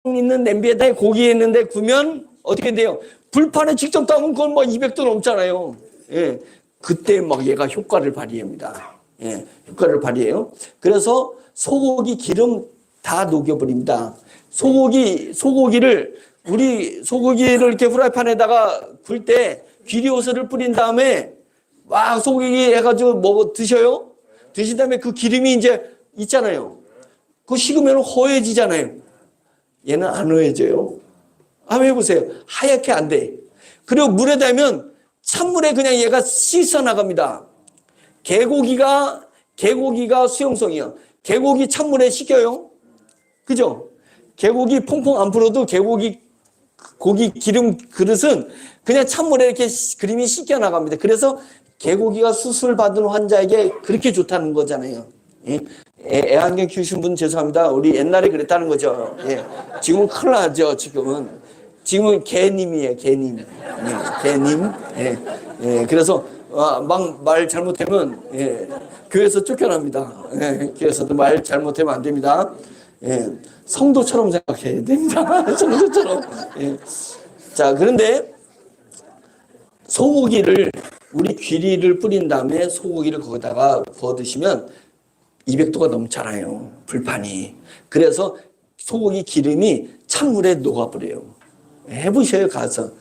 있는 냄비에다 고기 있는데 구면 어떻게 돼요? 불판에 직접 담으면 그건 뭐 200도 넘잖아요. 예. 그때 막 얘가 효과를 발휘합니다. 예. 효과를 발휘해요. 그래서 소고기 기름 다 녹여버립니다. 소고기를 이렇게 후라이팬에다가 굴 때 귀리호스를 뿌린 다음에 막 소고기 해가지고 뭐 드셔요? 드신 다음에 그 기름이 이제 있잖아요. 그거 식으면 허해지잖아요. 얘는 안 허해져요. 한번 해보세요. 하얗게 안 돼. 그리고 물에 대면 찬물에 그냥 얘가 씻어 나갑니다. 개고기가 수용성이야. 개고기 찬물에 식혀요. 그죠? 개고기 퐁퐁 안 풀어도 고기 기름 그릇은 그냥 찬물에 이렇게 그림이 씻겨 나갑니다. 그래서 개고기가 수술 받은 환자에게 그렇게 좋다는 거잖아요. 예? 애완견 키우신 분 죄송합니다. 우리 옛날에 그랬다는 거죠. 예. 지금은 큰일 나죠. 지금은 개님이에요. 개님. 예. 개님. 예. 예. 그래서 막 말 잘못하면 교회에서 쫓겨납니다. 예. 교회에서도 말 잘못하면 안 됩니다. 예. 성도처럼 생각해야 됩니다. 성도처럼. 예. 자, 그런데 소고기를 우리 귀리를 뿌린 다음에 소고기를 거기다가 구워 드시면 200도가 넘잖아요. 불판이. 그래서 소고기 기름이 찬물에 녹아버려요. 해보셔요, 가서.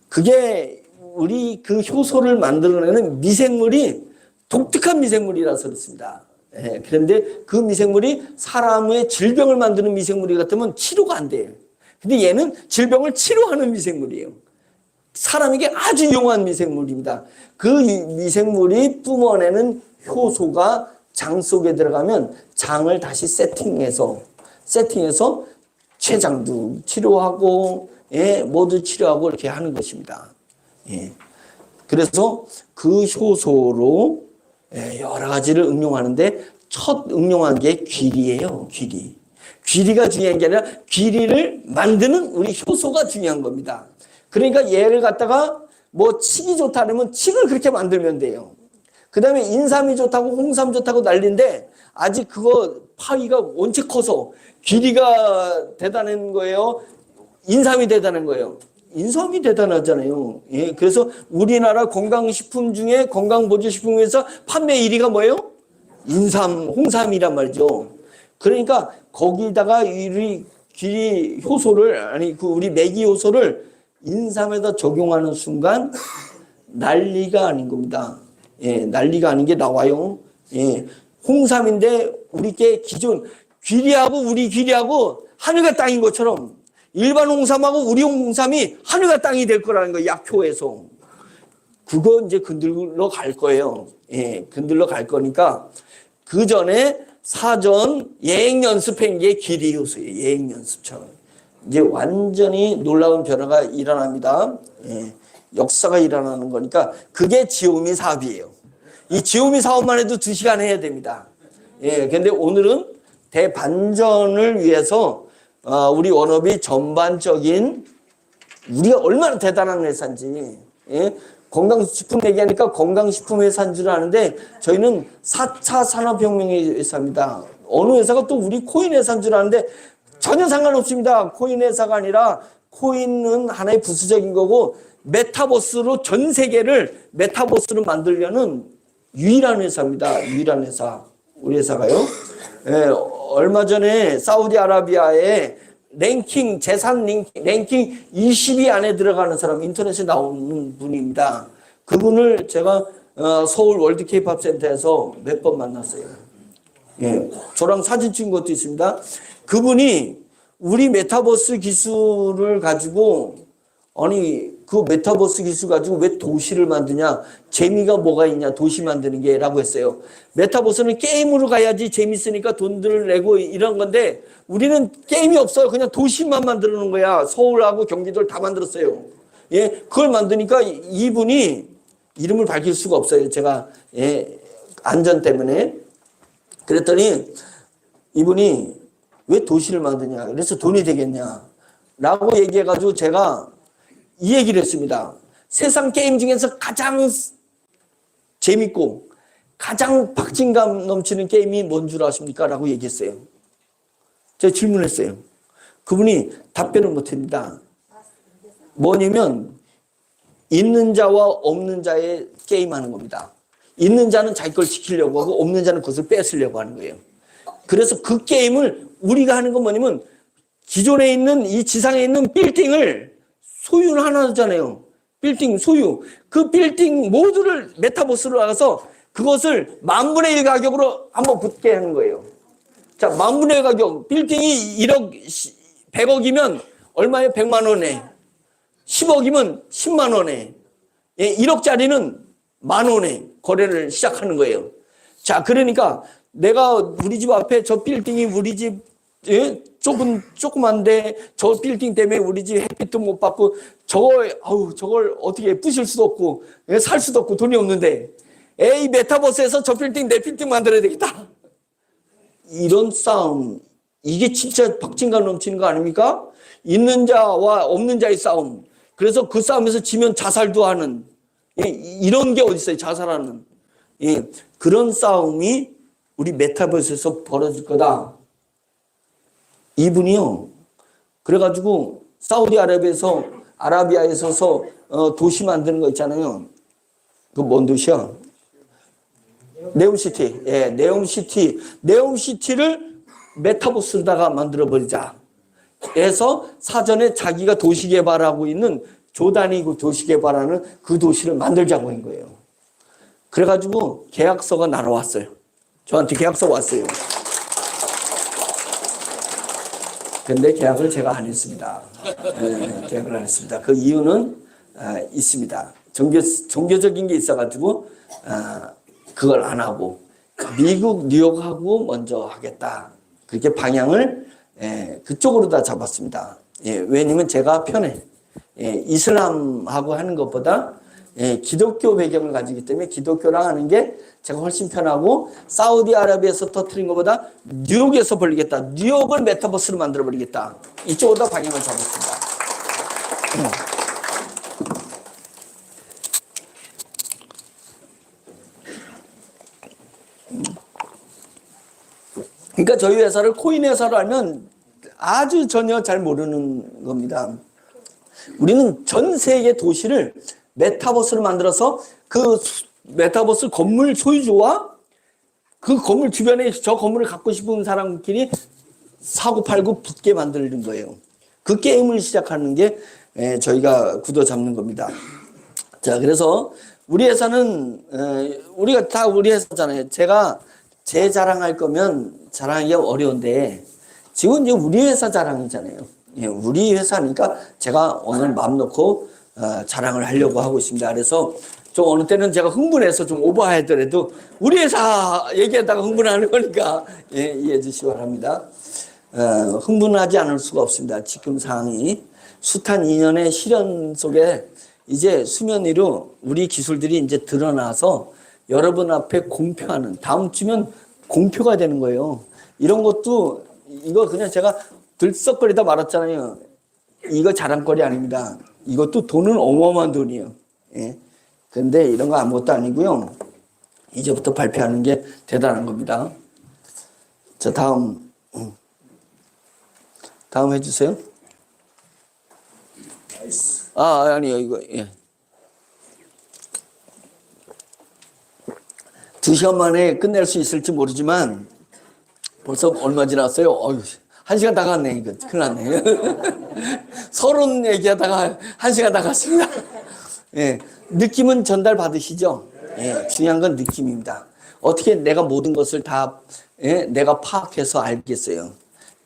그게 우리 그 효소를 만들어내는 미생물이 독특한 미생물이라서 그렇습니다. 그런데 그 미생물이 사람의 질병을 만드는 미생물이 같으면 치료가 안 돼요. 근데 얘는 질병을 치료하는 미생물이에요. 사람에게 아주 용한 미생물입니다. 그 미생물이 뿜어내는 효소가 장 속에 들어가면 장을 다시 세팅해서 췌장도 치료하고 모두 치료하고 이렇게 하는 것입니다. 그래서 그 효소로 여러 가지를 응용하는데 첫 응용한 게 귀리예요. 귀리가 중요한 게 아니라 귀리를 만드는 우리 효소가 중요한 겁니다. 그러니까 얘를 갖다가 뭐 칡이 좋다 그러면 칡을 그렇게 만들면 돼요. 그 다음에 인삼이 좋다고 홍삼 좋다고 난리인데 아직 그거 파이가 원체 커서 귀리가 대단한 거예요? 인삼이 대단한 거예요? 인삼이 대단하잖아요. 예, 그래서 우리나라 건강식품 중에 건강보조식품에서 판매 1위가 뭐예요? 인삼, 홍삼이란 말이죠. 그러니까 거기다가 우리 귀리 효소를 우리 메기 효소를 인삼에다 적용하는 순간 난리가 아닌 겁니다. 난리가 아닌 게 나와요. 홍삼인데 우리께 기존 우리 귀리하고 하늘과 땅인 것처럼 일반 홍삼하고 우리 홍삼이 하늘과 땅이 될 거라는 거예요. 약효에서. 그거 이제 건들러 갈 거예요. 건들러 갈 거니까 그 전에 사전 예행 연습한 게 귀리 효소예요. 예행 연습처럼. 이제 완전히 놀라운 변화가 일어납니다. 역사가 일어나는 거니까 그게 지오미 사업이에요. 이 지오미 사업만 해도 2시간 해야 됩니다. 근데 오늘은 대반전을 위해서 우리 원업이 전반적인 우리가 얼마나 대단한 회사인지 건강식품 얘기하니까 건강식품 회사인 줄 아는데 저희는 4차 산업혁명의 회사입니다. 어느 회사가 또 우리 코인 회사인 줄 아는데 전혀 상관없습니다. 코인 회사가 아니라 코인은 하나의 부수적인 거고 메타버스로 전 세계를 메타버스로 만들려는 유일한 회사입니다. 유일한 회사. 우리 회사가요. 얼마 전에 사우디아라비아의 재산 랭킹 20위 안에 들어가는 사람, 인터넷에 나오는 분입니다. 그분을 제가 서울 월드 케이팝 센터에서 몇 번 만났어요. 저랑 사진 찍은 것도 있습니다. 그분이 우리 메타버스 기술을 가지고 그 메타버스 기술 가지고 왜 도시를 만드냐? 재미가 뭐가 있냐? 도시 만드는 게 라고 했어요. 메타버스는 게임으로 가야지 재밌으니까 돈들을 내고 이런 건데 우리는 게임이 없어요. 그냥 도시만 만들어 놓은 거야. 서울하고 경기도를 다 만들었어요. 그걸 만드니까 이분이 이름을 밝힐 수가 없어요. 제가 안전 때문에. 그랬더니 이분이 왜 도시를 만드냐? 그래서 돈이 되겠냐? 라고 얘기해가지고 제가 이 얘기를 했습니다. 세상 게임 중에서 가장 재밌고 가장 박진감 넘치는 게임이 뭔 줄 아십니까? 라고 얘기했어요. 제가 질문했어요. 그분이 답변을 못 합니다. 뭐냐면 있는 자와 없는 자의 게임하는 겁니다. 있는 자는 자기 걸 지키려고 하고 없는 자는 그것을 뺏으려고 하는 거예요. 그래서 그 게임을 우리가 하는 건 뭐냐면 기존에 있는 이 지상에 있는 빌딩을 소유는 하나잖아요. 빌딩 소유. 그 빌딩 모두를 메타버스로 나가서 그것을 10,000,000의 1 가격으로 한번 붙게 하는 거예요. 자, 10,000,000의 1 가격. 빌딩이 1억, 100억이면 얼마예요? 100만 원에. 10억이면 10만 원에. 1억짜리는 10,000원에 거래를 시작하는 거예요. 자, 그러니까 내가 우리 집 앞에 저 빌딩이 우리 집 조그만데 저 빌딩 때문에 우리 집 햇빛도 못 받고 저걸 어떻게 부실 수도 없고 살 수도 없고 돈이 없는데 에이 메타버스에서 저 빌딩 내 빌딩 만들어야 되겠다. 이런 싸움, 이게 진짜 박진감 넘치는 거 아닙니까? 있는 자와 없는 자의 싸움. 그래서 그 싸움에서 지면 자살도 하는 이런 게 어디 있어요? 자살하는 그런 싸움이 우리 메타버스에서 벌어질 거다. 이분이요. 그래가지고 아라비아에서 도시 만드는 거 있잖아요. 그 뭔 도시야? 네옴시티. 예, 네옴시티를 메타버스로다가 만들어버리자. 해서 사전에 자기가 도시 개발하고 있는 조단이 그 도시 개발하는 그 도시를 만들자고 한 거예요. 그래가지고 계약서가 날아왔어요. 저한테 계약서가 왔어요. 근데 계약을 제가 안 했습니다. 네, 계약을 안 했습니다. 그 이유는 있습니다. 종교적인 게 있어가지고 그걸 안 하고 미국 뉴욕하고 먼저 하겠다. 그렇게 방향을 그쪽으로 다 잡았습니다. 왜냐면 제가 편해. 이슬람하고 하는 것보다 기독교 배경을 가지기 때문에 기독교랑 하는 게 제가 훨씬 편하고 사우디아라비아에서 터뜨린 것보다 뉴욕에서 벌리겠다. 뉴욕을 메타버스로 만들어버리겠다. 이쪽으로 다 방향을 잡았습니다. 그러니까 저희 회사를 코인 회사로 알면 아주 전혀 잘 모르는 겁니다. 우리는 전 세계 도시를 메타버스를 만들어서 그 메타버스 건물 소유주와 그 건물 주변에 저 건물을 갖고 싶은 사람끼리 사고 팔고 붙게 만드는 거예요. 그 게임을 시작하는 게 저희가 구도 잡는 겁니다. 자, 그래서 우리 회사는 우리가 다 우리 회사잖아요. 제가 제 자랑할 거면 자랑하기가 어려운데 지금 이제 우리 회사 자랑이잖아요. 우리 회사니까 제가 오늘 마음 놓고 자랑을 하려고 하고 있습니다. 그래서 좀 어느 때는 제가 흥분해서 좀 오버하더라도 우리 회사 얘기하다가 흥분하는 거니까 이해해 주시기 바랍니다. 흥분하지 않을 수가 없습니다. 지금 상황이 숱한 2년의 시련 속에 이제 수면 위로 우리 기술들이 이제 드러나서 여러분 앞에 공표하는, 다음 주면 공표가 되는 거예요. 이런 것도 이거 그냥 제가 들썩거리다 말았잖아요. 이거 자랑거리 아닙니다. 이것도 돈은 어마어마한 돈이에요. 그런데 이런 거 아무것도 아니고요. 이제부터 발표하는 게 대단한 겁니다. 자, 다음 해주세요. 아니요, 이거, 2시간 만에 끝낼 수 있을지 모르지만 벌써 얼마 지났어요? 1시간 다 갔네, 이거. 큰일 났네. 서론 얘기하다가 1시간 다 갔습니다. 느낌은 전달 받으시죠? 중요한 건 느낌입니다. 어떻게 내가 모든 것을 다 내가 파악해서 알겠어요?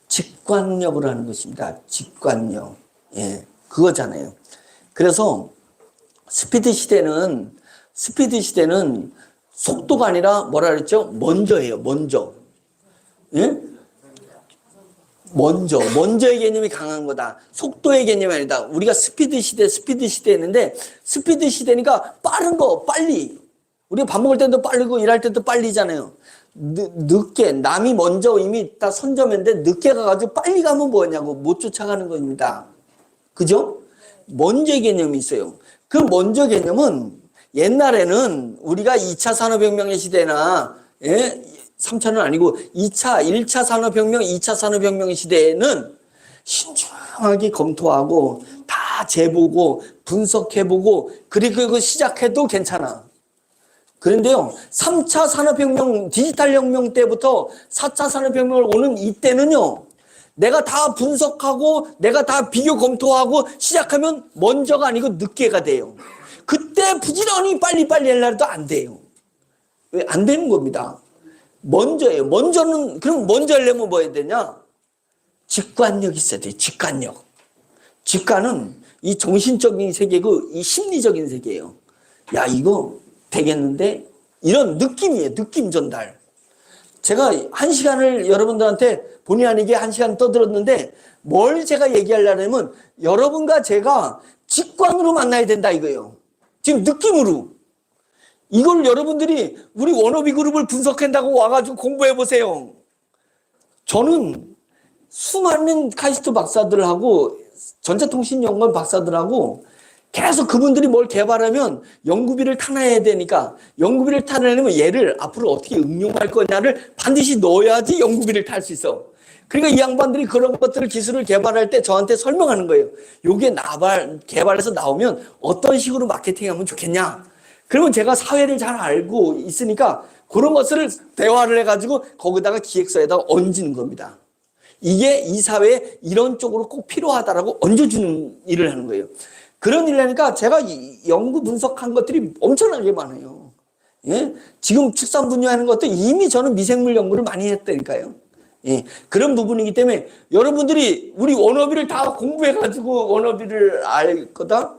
직관력으로 하는 것입니다. 직관력. 그거잖아요. 그래서 스피드 시대는 속도가 아니라 뭐라 그랬죠? 먼저예요. 먼저의 개념이 강한 거다. 속도의 개념이 아니다. 우리가 스피드 시대 했는데 스피드 시대니까 빠른 거, 빨리. 우리가 밥 먹을 때도 빠르고 일할 때도 빨리잖아요. 늦게, 남이 먼저 이미 다 선점했는데 늦게 가가지고 빨리 가면 뭐냐고 못 쫓아가는 겁니다. 그죠? 먼저 개념이 있어요. 그 먼저 개념은 옛날에는 우리가 2차 산업혁명의 시대나 3차는 아니고 1차 산업혁명, 2차 산업혁명의 시대에는 신중하게 검토하고 다 재보고 분석해보고 그리고 시작해도 괜찮아. 그런데요, 3차 산업혁명, 디지털 혁명 때부터 4차 산업혁명을 오는 이때는요, 내가 다 분석하고 내가 다 비교 검토하고 시작하면 먼저가 아니고 늦게가 돼요. 그때 부지런히 빨리빨리 하려고 해도 안 돼요. 왜? 안 되는 겁니다. 먼저예요. 먼저는, 그럼 먼저 하려면 뭐 해야 되냐? 직관력이 있어야 돼요. 직관력. 직관은 이 정신적인 세계고 이 심리적인 세계예요. 야, 이거 되겠는데? 이런 느낌이에요. 느낌 전달. 제가 1시간을 여러분들한테 본의 아니게 1시간 떠들었는데 뭘 제가 얘기하려면 여러분과 제가 직관으로 만나야 된다 이거예요. 지금 느낌으로. 이걸 여러분들이 우리 워너비 그룹을 분석한다고 와가지고 공부해보세요. 저는 수많은 카이스트 박사들하고 전자통신연구원 박사들하고 계속 그분들이 뭘 개발하면 연구비를 타내야 되니까 연구비를 타내려면 얘를 앞으로 어떻게 응용할 거냐를 반드시 넣어야지 연구비를 탈 수 있어. 그러니까 이 양반들이 그런 것들을 기술을 개발할 때 저한테 설명하는 거예요. 요게 개발해서 나오면 어떤 식으로 마케팅하면 좋겠냐. 그러면 제가 사회를 잘 알고 있으니까 그런 것을 대화를 해가지고 거기다가 기획서에다가 얹는 겁니다. 이게 이 사회에 이런 쪽으로 꼭 필요하다라고 얹어주는 일을 하는 거예요. 그런 일을 하니까 제가 연구 분석한 것들이 엄청나게 많아요. 예? 지금 축산 분야하는 것도 이미 저는 미생물 연구를 많이 했다니까요. 예. 그런 부분이기 때문에 여러분들이 우리 워너비를 다 공부해가지고 워너비를 알 거다?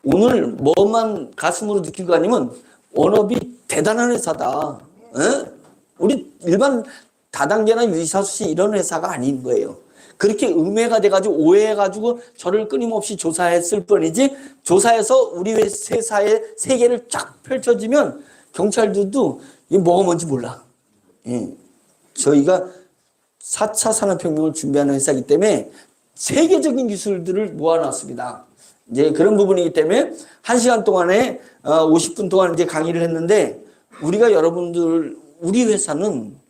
오늘 뭐만 가슴으로 느끼고 아니면 워너비 대단한 회사다. 예? 우리 일반 다단계나 유사수시 이런 회사가 아닌 거예요. 그렇게 음해가 돼가지고 오해해가지고 저를 끊임없이 조사했을 뿐이지 조사해서 우리 회사의 세계를 쫙 펼쳐지면 경찰들도 이게 뭐가 뭔지 몰라. 예. 저희가 4차 산업혁명을 준비하는 회사이기 때문에 세계적인 기술들을 모아놨습니다. 이제 그런 부분이기 때문에 1시간 동안에 50분 동안 이제 강의를 했는데 우리가 여러분들 우리 회사는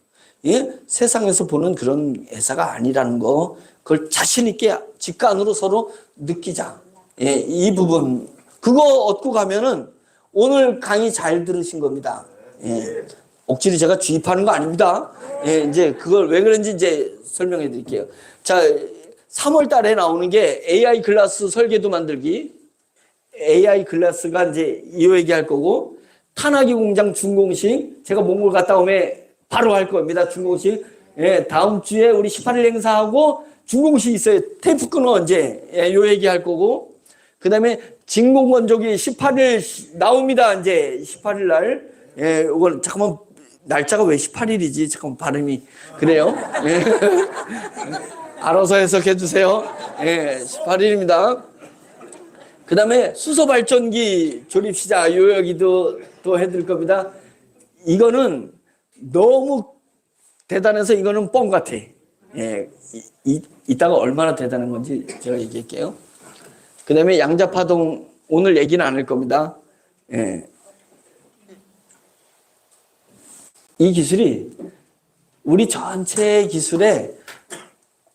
예? 세상에서 보는 그런 회사가 아니라는 거 그걸 자신 있게 직관으로 서로 느끼자. 예, 이 부분 그거 얻고 가면은 오늘 강의 잘 들으신 겁니다. 예, 억지로 제가 주입하는 거 아닙니다. 예, 이제 그걸 왜 그런지 이제 설명해 드릴게요. 자, 3월 달에 나오는 게 AI 글라스 설계도 만들기. AI 글라스가 이제 이 얘기할 거고 탄화기 공장 준공식 제가 몽골 갔다 오면 바로 할 겁니다. 준공식. 예, 다음 주에 우리 18일 행사하고 준공식 있어요. 테이프 끊어 언제. 예, 요 얘기 할 거고. 그 다음에 진공건조기 18일 나옵니다. 이제 18일 날. 예, 이걸 잠깐만 날짜가 왜 18일이지? 잠깐만 발음이 그래요. 예. 알아서 해석해 주세요. 예, 18일입니다. 그 다음에 수소발전기 조립 시작 요 얘기도 또 해드릴 겁니다. 이거는 너무 대단해서 이거는 뻥 같아. 예, 이따가 얼마나 대단한 건지 제가 얘기할게요. 그 다음에 양자파동 오늘 얘기는 안 할 겁니다. 예. 이 기술이 우리 전체 기술에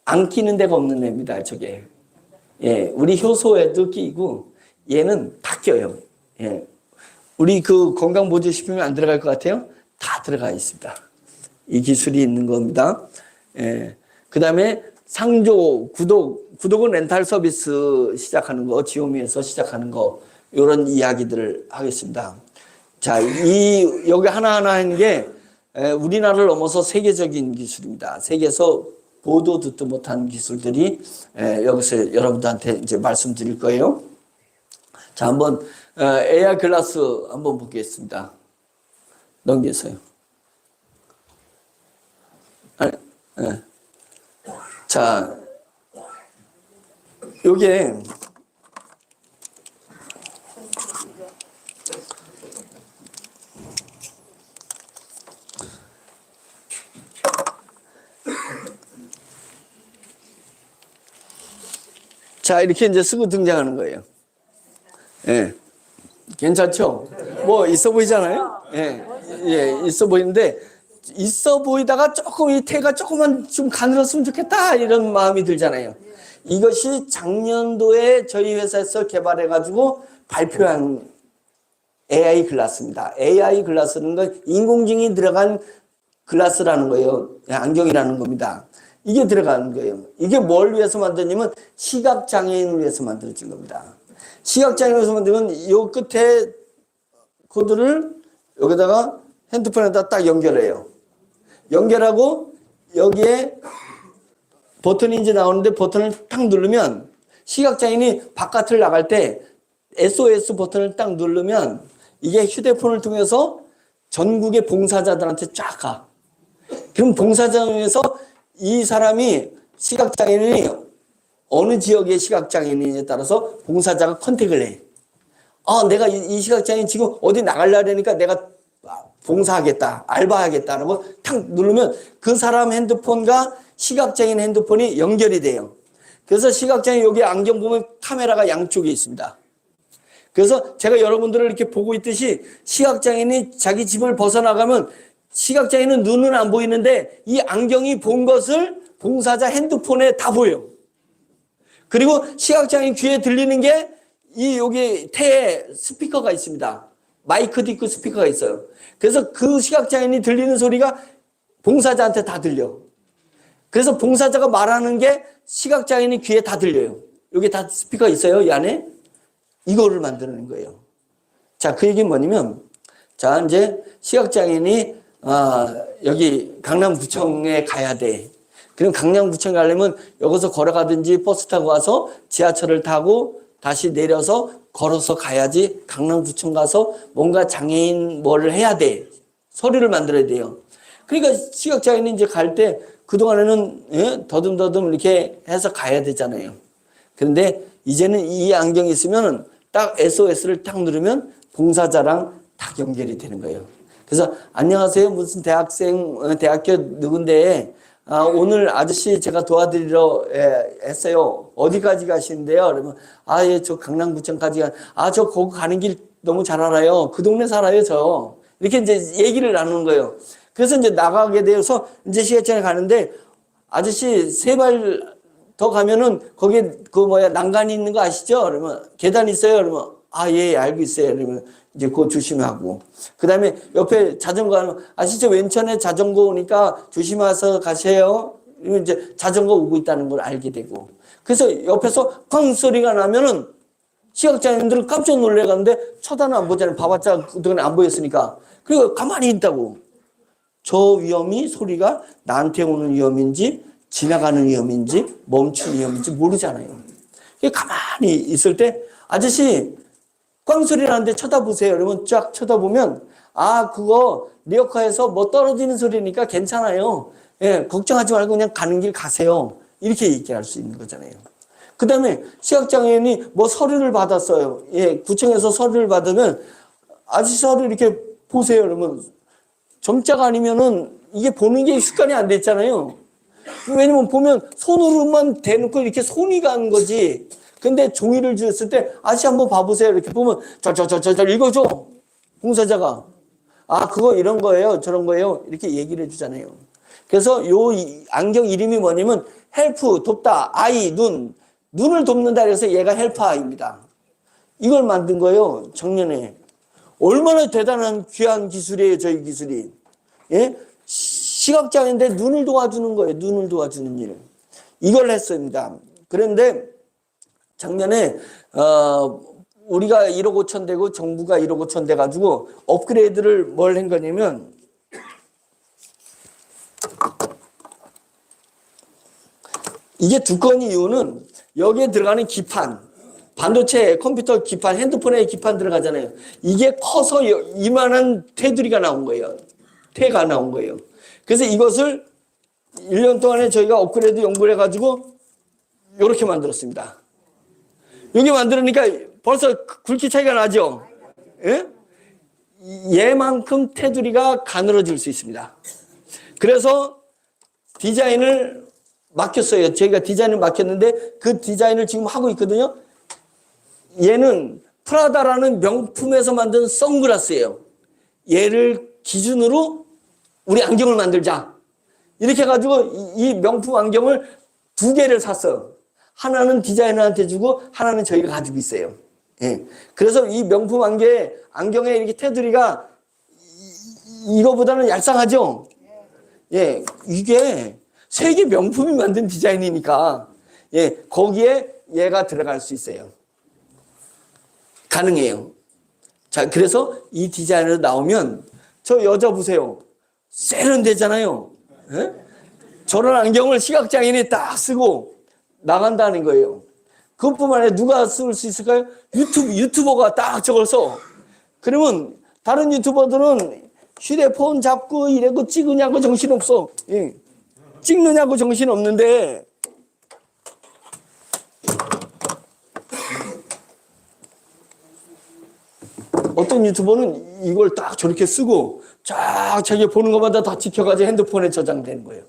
안 끼는 데가 없는 애입니다. 저게. 예, 우리 효소에도 끼고 얘는 다 껴요. 예. 우리 그 건강보조식품이 안 들어갈 것 같아요? 다 들어가 있습니다. 이 기술이 있는 겁니다. 예. 그 다음에 상조, 구독은 렌탈 서비스 시작하는 거, 지오미에서 시작하는 거, 이런 이야기들을 하겠습니다. 자, 여기 하나하나 하는 게 우리나라를 넘어서 세계적인 기술입니다. 세계에서 보도 듣도 못한 기술들이 여기서 여러분들한테 이제 말씀드릴 거예요. 자, 한번 AR 글라스 한번 보겠습니다. 넘기세요. 네. 자, 요게 자, 이렇게 이제 쓰고 등장하는 거예요. 예. 괜찮죠? 뭐 있어 보이잖아요? 예. 예, 있어 보이는데 있어 보이다가 조금 이 태가 조금만 좀 가늘었으면 좋겠다 이런 마음이 들잖아요. 이것이 작년도에 저희 회사에서 개발해가지고 발표한 AI 글라스입니다. AI 글라스는 건 인공지능이 들어간 글라스라는 거예요. 안경이라는 겁니다. 이게 들어가는 거예요. 이게 뭘 위해서 만드냐면 시각장애인을 위해서 만들어진 겁니다. 시각장애인을 위해서 만들면 이 끝에 코드를 여기다가 핸드폰에다 딱 연결해요. 연결하고 여기에 버튼이 이제 나오는데 버튼을 딱 누르면 시각장애인이 바깥을 나갈 때 SOS 버튼을 딱 누르면 이게 휴대폰을 통해서 전국의 봉사자들한테 쫙 가. 그럼 봉사자에서 이 사람이 시각장애인이 어느 지역의 시각장애인에 따라서 봉사자가 컨택을 해. 내가 이 시각장애인 지금 어디 나가려니까 내가 봉사하겠다, 알바하겠다라고 탁 누르면 그 사람 핸드폰과 시각장애인 핸드폰이 연결이 돼요. 그래서 시각장애인 여기 안경 보면 카메라가 양쪽에 있습니다. 그래서 제가 여러분들을 이렇게 보고 있듯이 시각장애인이 자기 집을 벗어나가면 시각장애인은 눈은 안 보이는데 이 안경이 본 것을 봉사자 핸드폰에 다 보여요. 그리고 시각장애인 귀에 들리는 게 이 여기 태에 스피커가 있습니다. 마이크도 있고 스피커가 있어요. 그래서 그 시각장애인이 들리는 소리가 봉사자한테 다 들려. 그래서 봉사자가 말하는 게 시각장애인이 귀에 다 들려요. 여기 다 스피커 있어요, 이 안에. 이거를 만드는 거예요. 자, 그 얘기는 뭐냐면, 자, 이제 시각장애인이, 여기 강남구청에 가야 돼. 그럼 강남구청 가려면 여기서 걸어가든지 버스 타고 와서 지하철을 타고 다시 내려서 걸어서 가야지 강남구청 가서 뭔가 장애인 뭐를 해야 돼. 서류를 만들어야 돼요. 그러니까 시각장애인이 이제 갈 때 그동안에는 더듬더듬 이렇게 해서 가야 되잖아요. 그런데 이제는 이 안경이 있으면 딱 SOS를 딱 누르면 봉사자랑 딱 연결이 되는 거예요. 그래서 안녕하세요. 무슨 대학교 누군데 오늘 아저씨 제가 도와드리러 했어요. 어디까지 가시는데요? 그러면 예, 저 강남구청까지 저 거기 가는 길 너무 잘 알아요. 그 동네 살아요, 저. 이렇게 이제 얘기를 나누는 거예요. 그래서 이제 나가게 되어서 이제 시각장애 가는데 아저씨 3발 더 가면은 거기에 난간이 있는 거 아시죠? 그러면 계단 있어요. 그러면 예, 알고 있어요. 그러면 이제 그거 조심하고. 그 다음에 옆에 자전거 하면 아시죠? 왼편에 자전거 오니까 조심해서 가세요. 이러면 이제 자전거 오고 있다는 걸 알게 되고. 그래서 옆에서 쾅 소리가 나면은 시각장애인들은 깜짝 놀래가는데 쳐다는 안 보잖아요. 봐봤자 그동안에 안 보였으니까. 그리고 가만히 있다고. 저 위험이 소리가 나한테 오는 위험인지 지나가는 위험인지 멈춘 위험인지 모르잖아요. 가만히 있을 때 아저씨 꽝소리 나는데 쳐다보세요. 그러면 쫙 쳐다보면 그거 리어카에서 뭐 떨어지는 소리니까 괜찮아요. 예, 걱정하지 말고 그냥 가는 길 가세요. 이렇게 얘기할 수 있는 거잖아요. 그 다음에 시각장애인이 뭐 서류를 받았어요. 예, 구청에서 서류를 받으면 아저씨 서류 이렇게 보세요. 그러면 점자가 아니면은 이게 보는 게 습관이 안 됐잖아요. 왜냐면 보면 손으로만 대놓고 이렇게 손이 가는 거지. 근데 종이를 주었을 때 아저씨 한번 봐보세요. 이렇게 보면 저 읽어줘. 봉사자가. 그거 이런 거예요. 저런 거예요. 이렇게 얘기를 해주잖아요. 그래서 요 안경 이름이 뭐냐면 헬프, 돕다, 아이, 눈을 돕는다. 그래서 얘가 헬퍼아이입니다. 이걸 만든 거예요. 작년에. 얼마나 대단한 귀한 기술이에요. 저희 기술이. 예? 시각장애인데 눈을 도와주는 거예요. 눈을 도와주는 일. 이걸 했습니다. 그런데 작년에 우리가 1억 5천 되고 정부가 1억 5천 돼 가지고 업그레이드를 뭘 한 거냐면 이게 두꺼운 이유는 여기에 들어가는 기판, 반도체, 컴퓨터 기판, 핸드폰에 기판 들어가잖아요. 이게 커서 이만한 테두리가 나온 거예요. 태가 나온 거예요. 그래서 이것을 1년 동안에 저희가 업그레이드 연구를 해가지고 이렇게 만들었습니다. 여기 만들으니까 벌써 굵기 차이가 나죠? 예? 얘만큼 테두리가 가늘어질 수 있습니다. 그래서 디자인을 맡겼어요. 저희가 디자인을 맡겼는데 그 디자인을 지금 하고 있거든요. 얘는 프라다라는 명품에서 만든 선글라스예요. 얘를 기준으로 우리 안경을 만들자. 이렇게 해가지고 이 명품 안경을 2개를 샀어요. 하나는 디자이너한테 주고 하나는 저희가 가지고 있어요. 예. 그래서 이 명품 안경에 이렇게 테두리가 이거보다는 얄쌍하죠? 예. 이게 세계 명품이 만든 디자인이니까, 예. 거기에 얘가 들어갈 수 있어요. 가능해요. 자, 그래서 이 디자인으로 나오면 저 여자 보세요. 세련되잖아요. 예? 저런 안경을 시각장애인이 딱 쓰고 나간다는 거예요. 그것뿐만 아니라 누가 쓸 수 있을까요? 유튜버가 딱 저걸 써. 그러면 다른 유튜버들은 휴대폰 잡고 이래고 찍으냐고 정신없어. 예. 찍느냐고 정신없는데 어떤 유튜버는 이걸 딱 저렇게 쓰고 쫙 자기 보는 것마다 다 지켜가지고 핸드폰에 저장되는 거예요.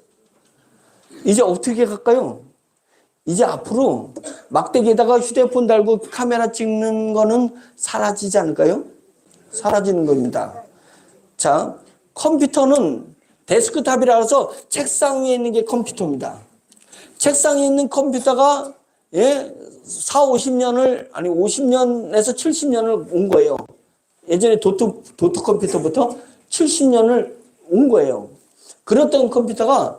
이제 어떻게 갈까요? 이제 앞으로 막대기에다가 휴대폰 달고 카메라 찍는 거는 사라지지 않을까요? 사라지는 겁니다. 자, 컴퓨터는 데스크탑이라 해서 책상 위에 있는 게 컴퓨터입니다. 책상에 있는 컴퓨터가 50년에서 70년을 온 거예요. 예전에 도트 컴퓨터부터 70년을 온 거예요. 그랬던 컴퓨터가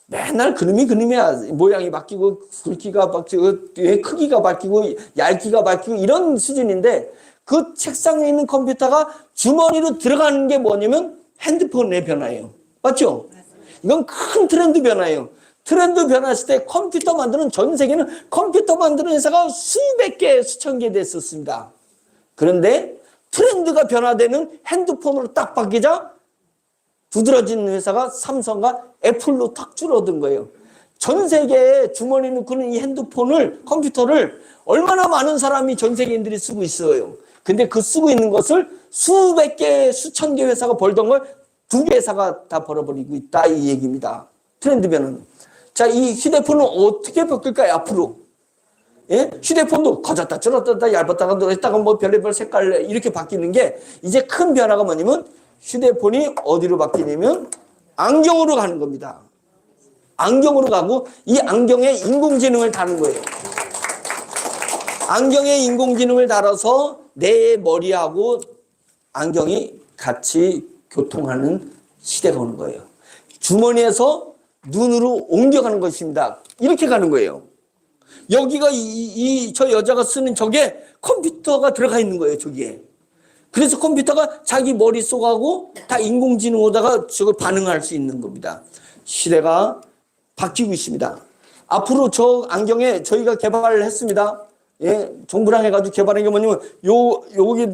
맨날 그놈이야. 모양이 바뀌고 굵기가 바뀌고 크기가 바뀌고 얇기가 바뀌고 이런 수준인데 그 책상에 있는 컴퓨터가 주머니로 들어가는 게 뭐냐면 핸드폰의 변화예요. 맞죠? 이건 큰 트렌드 변화예요. 트렌드 변화했을 때 컴퓨터 만드는 전 세계는 컴퓨터 만드는 회사가 수백 개, 수천 개 됐었습니다. 그런데 트렌드가 변화되는 핸드폰으로 딱 바뀌자 두드러진 회사가 삼성과 애플로 탁 줄어든 거예요. 전 세계에 주머니에 넣고는 이 컴퓨터를 얼마나 많은 사람이 전 세계인들이 쓰고 있어요. 근데 그 쓰고 있는 것을 수백 개, 수천 개 회사가 벌던 걸 2개 회사가 다 벌어버리고 있다 이 얘기입니다. 트렌드 변화는. 자, 이 휴대폰은 어떻게 바뀔까요 앞으로? 예? 휴대폰도 커졌다 줄었다 얇았다가 늘었다가 뭐 별의별 색깔 이렇게 바뀌는 게 이제 큰 변화가 뭐냐면 휴대폰이 어디로 바뀌냐면 안경으로 가는 겁니다. 안경으로 가고 이 안경에 인공지능을 다는 거예요. 안경에 인공지능을 달아서 내 머리하고 안경이 같이 교통하는 시대가 오는 거예요. 주머니에서 눈으로 옮겨가는 것입니다. 이렇게 가는 거예요. 여기가 저 여자가 쓰는 저게 컴퓨터가 들어가 있는 거예요. 저기에. 그래서 컴퓨터가 자기 머릿속하고 다 인공지능으로다가 저걸 반응할 수 있는 겁니다. 시대가 바뀌고 있습니다. 앞으로 저 안경에 저희가 개발을 했습니다. 예, 정부랑 해가지고 개발한 게 뭐냐면 여기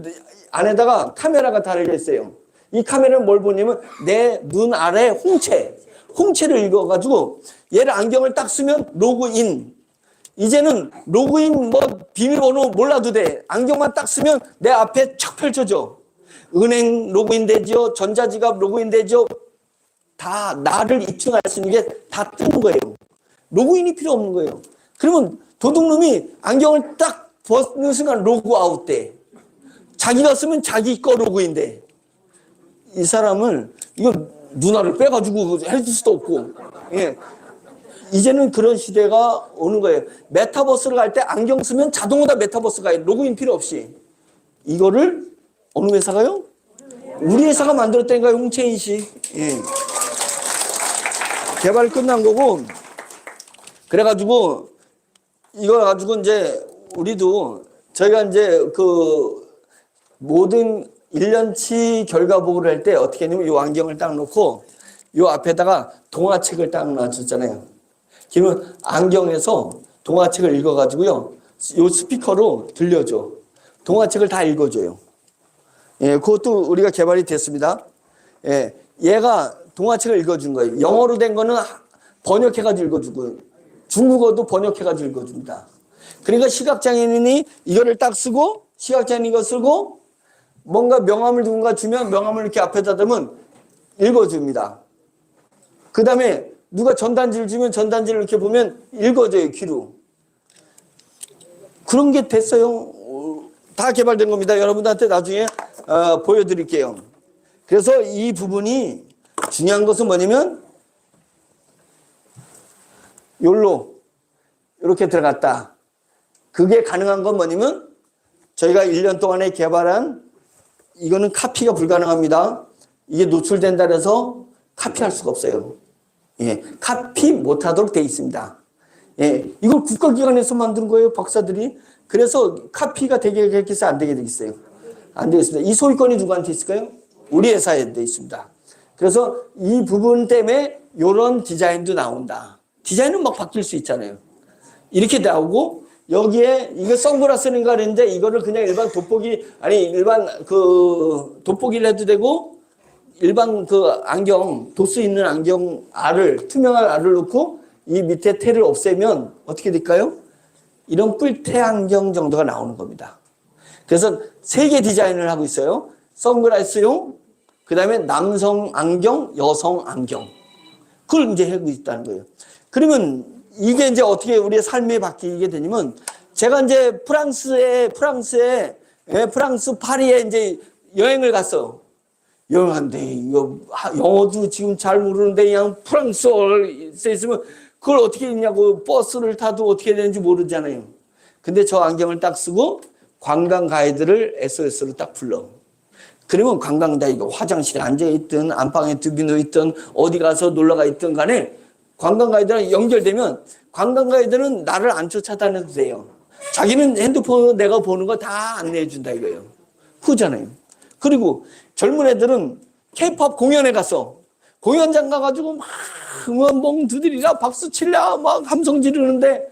안에다가 카메라가 달려 있어요. 이 카메라는 뭘 보냐면 내 눈 아래 홍채를 읽어가지고 얘를 안경을 딱 쓰면 로그인. 이제는 로그인 비밀번호 몰라도 돼. 안경만 딱 쓰면 내 앞에 쫙 펼쳐져. 은행 로그인 되죠. 전자지갑 로그인 되죠. 다 나를 입증할 수 있는 게 다 뜨는 거예요. 로그인이 필요 없는 거예요. 그러면 도둑놈이 안경을 딱 벗는 순간 로그아웃 돼. 자기가 쓰면 자기 거 로그인 돼. 이 사람을 이거 누나를 빼가지고 해줄 수도 없고. 예. 이제는 그런 시대가 오는 거예요. 메타버스를 갈 때 안경 쓰면 자동으로 다 메타버스 가요. 로그인 필요 없이. 이거를 어느 회사가요? 우리 회사가 만들었다니까요. 홍채인 씨. 예. 개발 끝난 거고 그래가지고 이거 가지고 이제 우리도 저희가 이제 그 모든 1년치 결과 보고를 할 때 어떻게 했냐면 이 안경을 딱 놓고 이 앞에다가 동화책을 딱 놔줬잖아요. 그러면 안경에서 동화책을 읽어가지고요. 이 스피커로 들려줘. 동화책을 다 읽어줘요. 예, 그것도 우리가 개발이 됐습니다. 예, 얘가 동화책을 읽어준 거예요. 영어로 된 거는 번역해가지고 읽어주고 중국어도 번역해가지고 읽어줍니다. 그러니까 시각장애인이 이거를 딱 쓰고 시각장애인이 이거 쓰고 뭔가 명함을 누군가 주면 명함을 이렇게 앞에다 대면 읽어줍니다. 그 다음에 누가 전단지를 주면 전단지를 이렇게 보면 읽어줘요. 귀로. 그런 게 됐어요. 다 개발된 겁니다. 여러분들한테 나중에 보여드릴게요. 그래서 이 부분이 중요한 것은 뭐냐면 요로 이렇게 들어갔다. 그게 가능한 건 뭐냐면 저희가 1년 동안에 개발한 이거는 카피가 불가능합니다. 이게 노출된다 해서 카피할 수가 없어요. 예, 카피 못하도록 돼 있습니다. 예, 이걸 국가기관에서 만든 거예요, 박사들이. 그래서 카피가 되게 해서 안 되게 되겠어요. 안 되겠습니다. 이 소유권이 누구한테 있을까요? 우리 회사에 돼 있습니다. 그래서 이 부분 때문에 이런 디자인도 나온다. 디자인은 막 바뀔 수 있잖아요. 이렇게 나오고 여기에 이거 선글라스인가 그랬는데 이거를 그냥 일반 돋보기 아니 일반 그 돋보기를 해도 되고 일반 그 안경 도수 있는 안경 알을 투명한 알을 넣고 이 밑에 테를 없애면 어떻게 될까요? 이런 뿔테 안경 정도가 나오는 겁니다. 그래서 3개 디자인을 하고 있어요. 선글라스용, 그 다음에 남성 안경, 여성 안경. 그걸 이제 하고 있다는 거예요. 그러면 이게 이제 어떻게 우리의 삶이 바뀌게 되냐면 제가 이제 프랑스 파리에 이제 여행을 갔어요. 여행한데 영어도 지금 잘 모르는데 그냥 프랑스어를 써 있으면 그걸 어떻게 읽냐고 버스를 타도 어떻게 되는지 모르잖아요. 근데 저 안경을 딱 쓰고 관광 가이드를 SOS로 딱 불러. 그러면 관광 가이드가 화장실에 앉아있든 안방에 두비누 있든 어디 가서 놀러가 있든 간에 관광 가이드랑 연결되면 관광 가이드는 나를 안 쫓아다녀도 돼요. 자기는 핸드폰으로 내가 보는 거 다 안내해 준다 이거예요. 후잖아요. 그리고 젊은 애들은 K-팝 공연에 갔어. 공연장 가가지고 막 응원봉 두드리라 박수 치려 막 함성 지르는데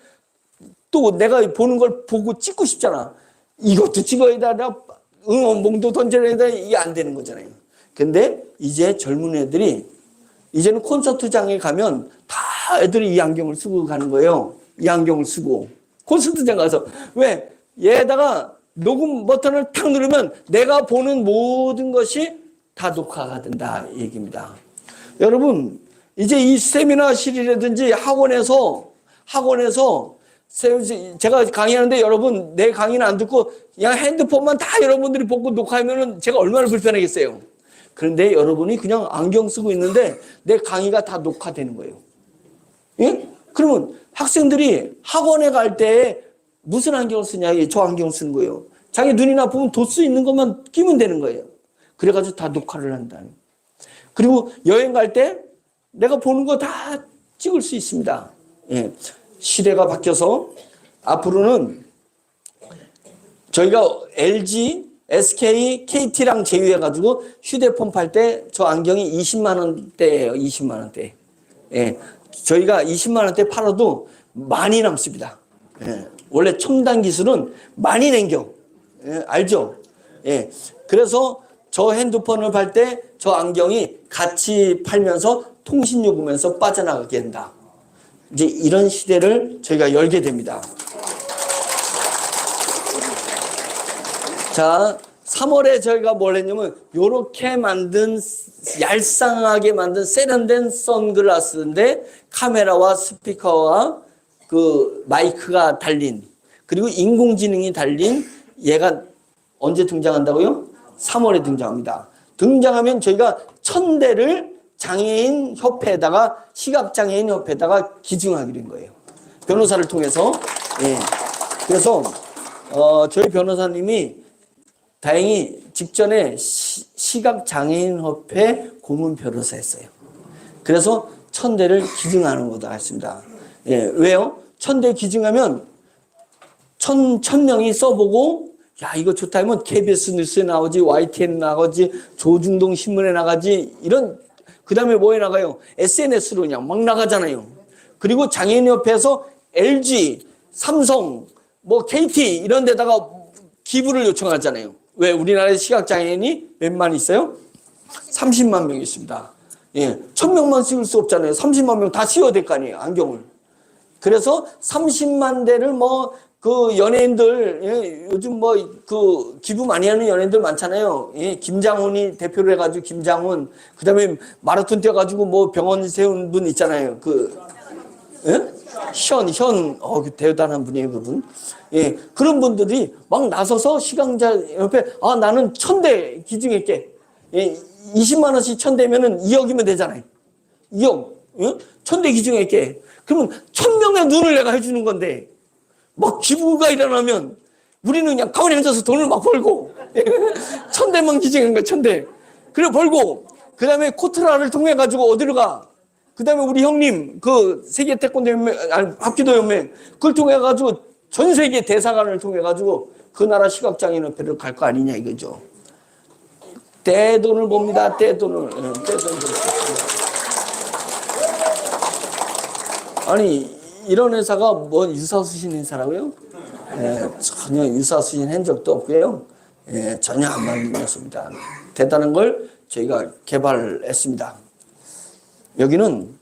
또 내가 보는 걸 보고 찍고 싶잖아. 이것도 찍어야 되나 응원봉도 던져야 되나 이게 안 되는 거잖아요. 근데 이제 젊은 애들이 이제는 콘서트장에 가면 다 애들이 이 안경을 쓰고 가는 거예요. 이 안경을 쓰고 콘서트장 가서 왜 얘에다가 녹음 버튼을 탁 누르면 내가 보는 모든 것이 다 녹화가 된다 얘기입니다. 여러분 이제 이 세미나실이라든지 학원에서 제가 강의하는데 여러분 내 강의는 안 듣고 그냥 핸드폰만 다 여러분들이 보고 녹화하면 제가 얼마나 불편하겠어요. 그런데 여러분이 그냥 안경 쓰고 있는데 내 강의가 다 녹화되는 거예요. 예? 그러면 학생들이 학원에 갈 때 무슨 안경을 쓰냐? 저 안경을 쓰는 거예요. 자기 눈이 나쁘면 도수 있는 것만 끼면 되는 거예요. 그래가지고 다 녹화를 한다는. 그리고 여행 갈 때 내가 보는 거 다 찍을 수 있습니다. 예. 시대가 바뀌어서 앞으로는 저희가 LG, SK, KT랑 제휴해가지고 휴대폰 팔 때 저 안경이 20만 원대예요. 20만 원대. 예. 저희가 20만 원대 팔아도 많이 남습니다. 예. 원래 첨단 기술은 많이 남겨. 예. 알죠? 예. 그래서 저 핸드폰을 팔 때 저 안경이 같이 팔면서 통신요금에서 빠져나가게 된다. 이제 이런 시대를 저희가 열게 됩니다. 자, 3월에 저희가 뭘 했냐면 요렇게 만든 얄쌍하게 만든 세련된 선글라스인데 카메라와 스피커와 그 마이크가 달린 그리고 인공지능이 달린 얘가 언제 등장한다고요? 3월에 등장합니다. 등장하면 저희가 1000대를 장애인 협회에다가 시각장애인 협회에다가 기증하기로 한 거예요. 변호사를 통해서. 예. 그래서 저희 변호사님이 다행히 직전에 시각장애인 협회 고문 변호사였어요. 그래서 1000대를 기증하는 것도 했습니다. 예. 왜요? 1000대 기증하면 1000명이 써보고 야 이거 좋다 하면 KBS 뉴스에 나오지 YTN에 나가지 조중동 신문에 나가지 이런 그 다음에 뭐에 나가요? SNS로 그냥 막 나가잖아요. 그리고 장애인협회에서 LG, 삼성, 뭐 KT 이런 데다가 기부를 요청하잖아요. 왜? 우리나라에 시각장애인이 몇만 있어요? 30만 명 있습니다. 예, 1000명만 씌울 수 없잖아요. 30만 명 다 씌워야 될 거 아니에요. 안경을. 그래서 30만 대를 뭐 그 연예인들 예, 요즘 뭐 그 기부 많이 하는 연예인들 많잖아요. 예, 김장훈이 대표를 해가지고 김장훈 그다음에 마라톤 뛰어가지고 뭐 병원 세운 분 있잖아요. 그 예? 그 대단한 분이에요 그분. 예, 그런 분들이 막 나서서 시각자 옆에 나는 1000대 기증할게. 예, 20만 원씩 1,000대면은 2억이면 되잖아요. 2억. 응? 1,000대 기중에 있게. 그러면 1,000명의 눈을 내가 해주는 건데, 막 기부가 일어나면 우리는 그냥 가만히 앉아서 돈을 막 벌고, 1,000대만 기증한 거야, 1,000대. 그래, 벌고, 그 다음에 코트라를 통해가지고 어디로 가? 그 다음에 우리 형님, 그 세계 태권도 연맹, 아니, 합기도 연맹, 그걸 통해가지고 전 세계 대사관을 통해가지고 그 나라 시각장애인협회를 갈 거 아니냐 이거죠. 떼돈을 봅니다, 떼돈을. 떼돈을. 아니, 이런 회사가 뭐 유사수신 회사라고요? 전혀 유사수신 한 적도 없고요. 전혀 안 만들었습니다. 대단한 걸 저희가 개발했습니다. 여기는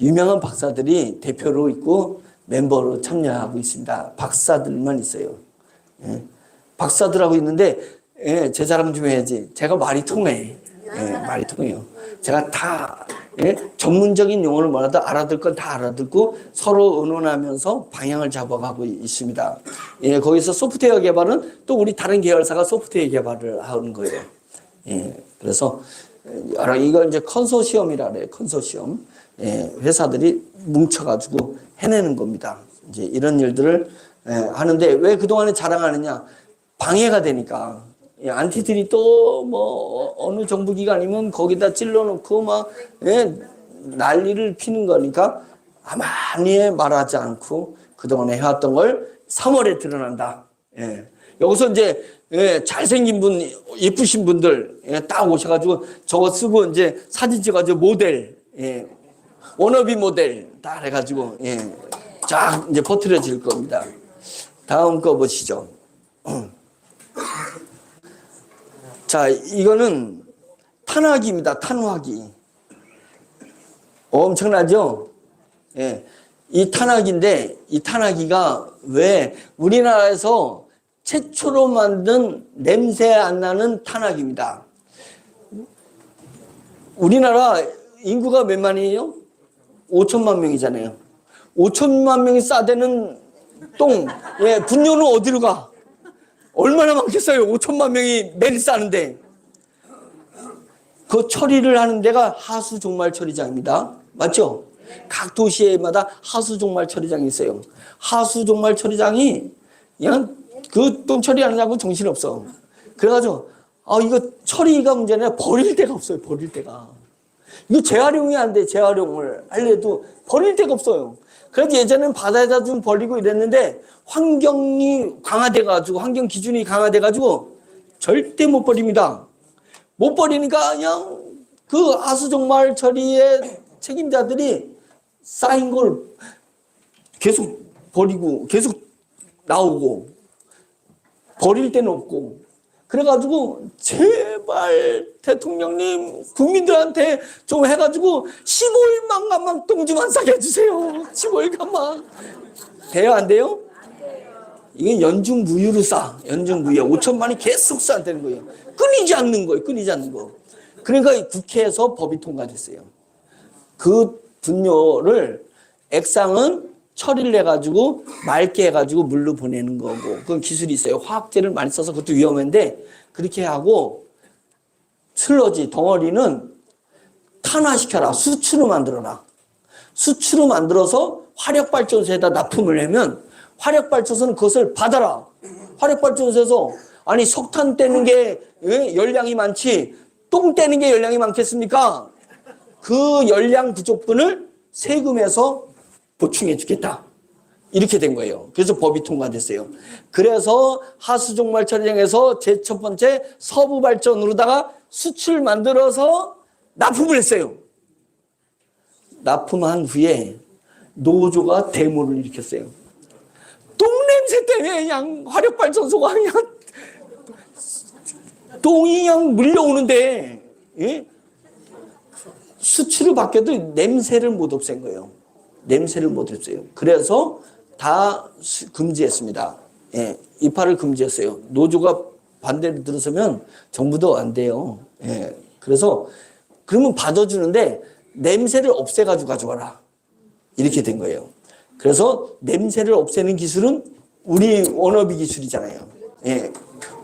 유명한 박사들이 대표로 있고 멤버로 참여하고 있습니다. 박사들만 있어요. 박사들하고 있는데 제 자랑 좀 해야지. 제가 말이 통해. 말이 통해요. 제가 다 전문적인 용어를 뭐라도 알아들 건 다 알아듣고 서로 의논하면서 방향을 잡아가고 있습니다. 거기서 소프트웨어 개발은 또 우리 다른 계열사가 소프트웨어 개발을 하는 거예요. 그래서 이걸 이제 컨소시엄이라 그래요. 컨소시엄. 회사들이 뭉쳐가지고 해내는 겁니다. 이제 이런 일들을 하는데 왜 그동안에 자랑하느냐? 방해가 되니까. 안티들이 또 뭐 어느 정부기관이면 거기다 찔러놓고 막 난리를 피는 거니까 아무리 말하지 않고 그동안에 해왔던 걸 3월에 드러난다. 여기서 이제 잘생긴 분, 예쁘신 분들 딱 오셔가지고 저거 쓰고 이제 사진 찍어가지고 모델, 워너비 모델 다 해가지고 쫙 이제 퍼뜨려질 겁니다. 다음 거 보시죠. 자, 이거는 탄화기입니다. 탄화기. 엄청나죠? 이 탄화기인데 이 탄화기가 왜 우리나라에서 최초로 만든 냄새 안 나는 탄화기입니다. 우리나라 인구가 몇 만이에요? 5천만 명이잖아요. 5천만 명이 싸대는 똥, 분뇨는 어디로 가? 얼마나 많겠어요? 5천만 명이 매일 싸는데. 그 처리를 하는 데가 하수종말 처리장입니다. 맞죠? 각 도시마다 하수종말 처리장이 있어요. 하수종말 처리장이 그냥 그 똥 처리하느냐고 정신없어. 그래가지고 이거 처리가 문제는 버릴 데가 없어요. 버릴 데가. 이거 재활용이 안 돼. 재활용을 하려도 버릴 데가 없어요. 그래서 예전에는 바다에다 좀 버리고 이랬는데 환경이 강화돼가지고 환경 기준이 강화돼가지고 절대 못 버립니다. 못 버리니까 그냥 그 하수종말 처리의 책임자들이 쌓인 걸 계속 버리고 계속 나오고 버릴 데는 없고 그래가지고 제발 대통령님 국민들한테 좀 해가지고 15일만큼만 똥 좀 안 싸게 해주세요. 15일간만. 돼요 안 돼요? 이게 연중무휴로 싸. 연중무휴. 5천만이 계속 싸되는 거예요. 끊이지 않는 거예요. 끊이지 않는 거. 그러니까 국회에서 법이 통과됐어요. 그 분뇨를 액상은 처리를 해가지고 맑게 해가지고 물로 보내는 거고 그건 기술이 있어요. 화학제를 많이 써서 그것도 위험한데 그렇게 하고 슬러지 덩어리는 탄화시켜라. 수치로 만들어라. 수치로 만들어서 화력발전소에다 납품을 하면 화력발전소는 그것을 받아라. 화력발전소에서 아니 석탄 떼는 게 열량이 많지 똥 떼는 게 열량이 많겠습니까? 그 열량 부족분을 세금에서 보충해 주겠다. 이렇게 된 거예요. 그래서 법이 통과됐어요. 그래서 하수종말 처리장에서 제 첫 번째 서부발전으로다가 수출 만들어서 납품을 했어요. 납품한 후에 노조가 데모를 일으켰어요. 똥냄새 때문에 그냥 화력발전소가 그냥 똥이 그냥 물려오는데 수치로 바뀌어도 냄새를 못 없앤 거예요. 냄새를 못 없애요. 그래서 다 금지했습니다. 입하를 금지했어요. 노조가 반대를 들어서면 정부도 안 돼요. 그래서 그러면 받아주는데 냄새를 없애가지고 가져와라. 이렇게 된 거예요. 그래서 냄새를 없애는 기술은 우리 워너비 기술이잖아요.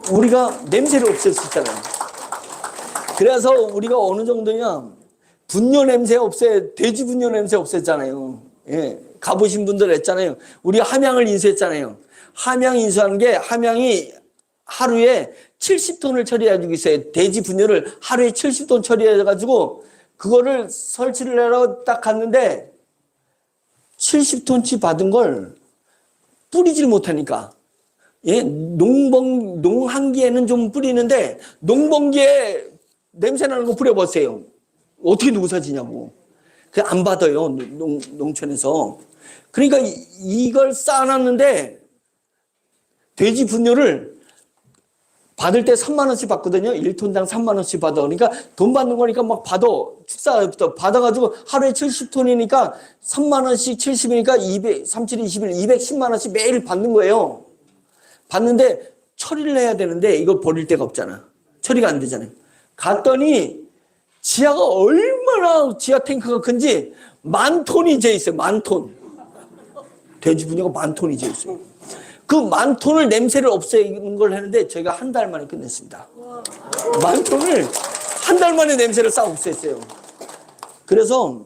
우리가 냄새를 없앨 수 있잖아요. 그래서 우리가 어느 정도냐, 분뇨 냄새 돼지 분뇨 냄새 없앴잖아요. 예. 가보신 분들 했잖아요. 우리 함양을 인수했잖아요. 함양 인수하는 게 함양이 하루에 70톤을 처리해가지고 있어요. 돼지 분뇨를 하루에 70톤 처리해가지고 그거를 설치를 하러 딱 갔는데 70톤치 받은 걸 뿌리질 못하니까, 예, 농한기에는 좀 뿌리는데 농번기에 냄새 나는 거 뿌려보세요. 어떻게 농사지냐고. 그냥 안 받아요, 농촌에서. 그러니까 이걸 쌓아놨는데 돼지 분뇨를 받을 때 3만 원씩 받거든요. 1톤당 3만 원씩 받아. 그러니까 돈 받는 거니까 막 받아. 축사부터 받아가지고 하루에 70톤이니까 3만 원씩 70이니까 200, 37, 21, 210만 원씩 매일 받는 거예요. 받는데 처리를 해야 되는데 이걸 버릴 데가 없잖아. 처리가 안 되잖아요. 갔더니 지하가 얼마나 지하 탱크가 큰지 10,000톤이 재 있어요. 10,000톤. 돼지 분뇨가 10,000톤이 재 있어요. 그 10,000톤을 냄새를 없애는 걸 했는데 저희가 한 달 만에 끝냈습니다. 10,000톤을 한 달 만에 냄새를 싹 없앴어요. 그래서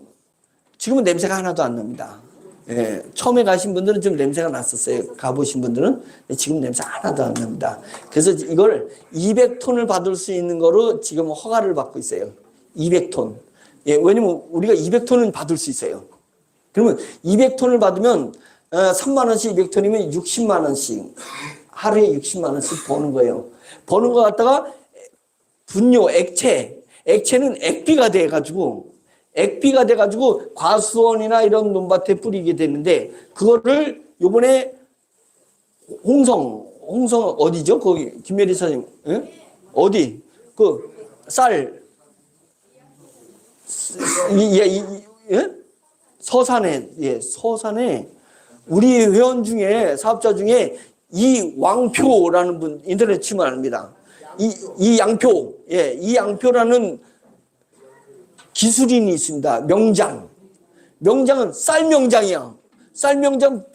지금은 냄새가 하나도 안 납니다. 예, 처음에 가신 분들은 좀 냄새가 났었어요. 가보신 분들은. 지금 냄새 하나도 안 납니다. 그래서 이걸 200톤을 받을 수 있는 거로 지금 허가를 받고 있어요. 200톤. 예, 왜냐면 우리가 200톤은 받을 수 있어요. 그러면 200톤을 받으면 3만 원씩 200톤이면 60만 원씩 하루에 60만 원씩 버는 거예요. 버는 거 갖다가 분뇨, 액체는 액비가 돼가지고 과수원이나 이런 논밭에 뿌리게 되는데 그거를 요번에 홍성 어디죠? 거기 김메리 사장님, 예? 어디? 그 쌀 예? 서산에 우리 회원 중에 사업자 중에 이왕표라는 분 인터넷 치면 압니다. 이 양표라는 기술인이 있습니다. 명장은 쌀명장이야. 쌀명장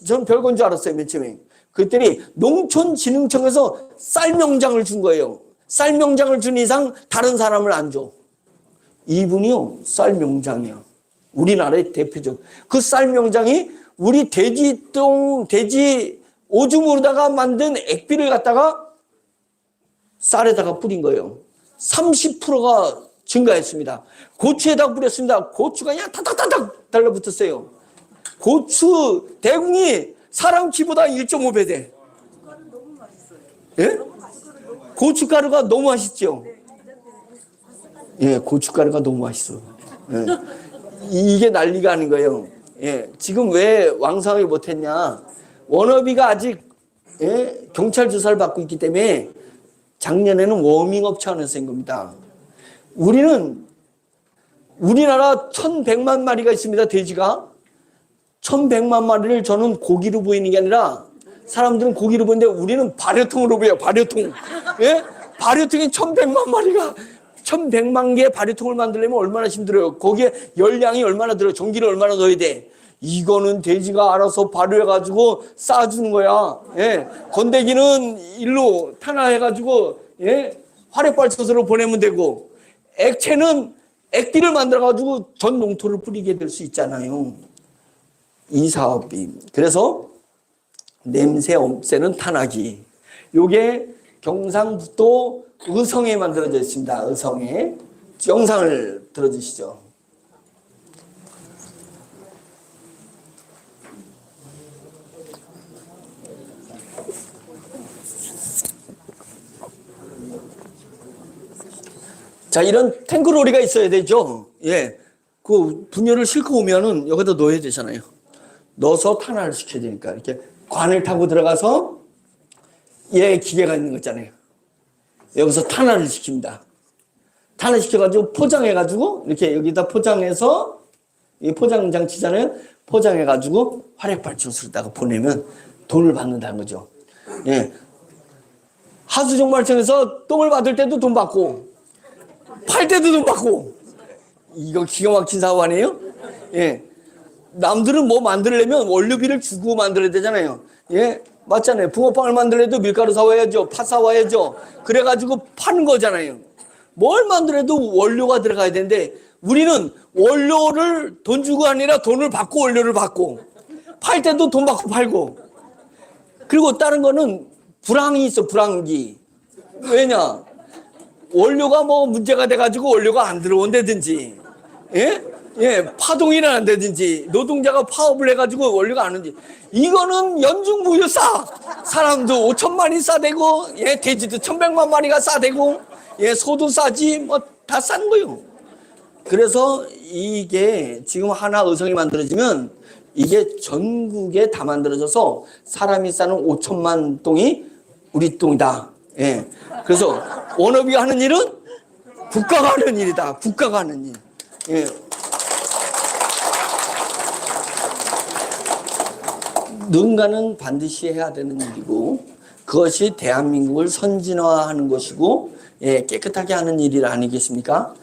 전 별건 줄 알았어요, 맨 처음에. 그랬더니 농촌진흥청에서 쌀명장을 준 거예요. 쌀명장을 준 이상 다른 사람을 안 줘. 이분이요, 쌀명장이야. 우리나라의 대표적. 그 쌀명장이 우리 돼지 오줌으로다가 만든 액비를 갖다가 쌀에다가 뿌린 거예요. 30%가 증가했습니다. 고추에다가 뿌렸습니다. 고추가 그냥 탁탁탁탁 달라붙었어요. 고추 대궁이 사람 키보다 1.5배 돼. 고춧가루 너무 맛있어요. 예? 고춧가루가 너무 맛있죠? 예, 고춧가루가 너무 맛있어. 예. 이게 난리가 아닌 거예요. 예, 지금 왜 왕성하게 못했냐? 워너비가 아직 경찰 조사를 받고 있기 때문에 작년에는 워밍업 차원에서인 겁니다. 우리나라 1,100만 마리가 있습니다. 돼지가 1,100만 마리를 저는 고기로 보이는 게 아니라 사람들은 고기로 보는데 우리는 발효통으로 보여요. 발효통. 예? 발효통이 1,100만 마리가 1,100만 개의 발효통을 만들려면 얼마나 힘들어요. 거기에 열량이 얼마나 들어요. 전기를 얼마나 넣어야 돼. 이거는 돼지가 알아서 발효해가지고 쌓아주는 거야. 예. 건더기는 일로 탄화해가지고 화력발전소로 보내면 되고 액체는 액비를 만들어가지고 전 농토를 뿌리게 될 수 있잖아요. 이 사업이. 그래서 냄새 없애는 탄화기. 요게 경상북도 의성에 만들어져 있습니다. 의성에. 영상을 들어주시죠. 자, 이런 탱크로리가 있어야 되죠. 예. 그 분열을 싣고 오면은 여기다 넣어야 되잖아요. 넣어서 탄화를 시켜야 되니까. 이렇게 관을 타고 들어가서 기계가 있는 거 있잖아요. 여기서 탄화를 시킵니다. 탄화시켜가지고 포장해가지고 이렇게 여기다 포장해서 이 포장 장치잖아요. 포장해가지고 화력발전소로다가 보내면 돈을 받는다는 거죠. 예. 하수종발청에서 똥을 받을 때도 돈 받고 팔 때도 돈 받고. 이거 기가 막힌 사업 아니에요? 예. 남들은 뭐 만들려면 원료비를 주고 만들어야 되잖아요. 예. 맞잖아요. 붕어빵을 만들려도 밀가루 사와야죠. 팥 사와야죠. 그래가지고 파는 거잖아요. 뭘 만들어도 원료가 들어가야 되는데 우리는 원료를 돈 주고 아니라 돈을 받고 원료를 받고 팔 때도 돈 받고 팔고 그리고 다른 거는 불황이 있어 불황기. 왜냐? 원료가 뭐 문제가 돼가지고 원료가 안 들어온다든지 파동이 일어난다든지 노동자가 파업을 해가지고 원료가 안 오는지 이거는 연중무휴 싸. 사람도 5천만이 싸대고 돼지도 1,100만 마리가 싸대고 소도 싸지 뭐 다 싼 거요. 그래서 이게 지금 하나 의성이 만들어지면 이게 전국에 다 만들어져서 사람이 싸는 5천만 똥이 우리 똥이다. 그래서 원업이 하는 일은 국가가 하는 일이다. 국가가 하는 일. 누군가는 반드시 해야 되는 일이고 그것이 대한민국을 선진화하는 것이고 깨끗하게 하는 일이 아니겠습니까?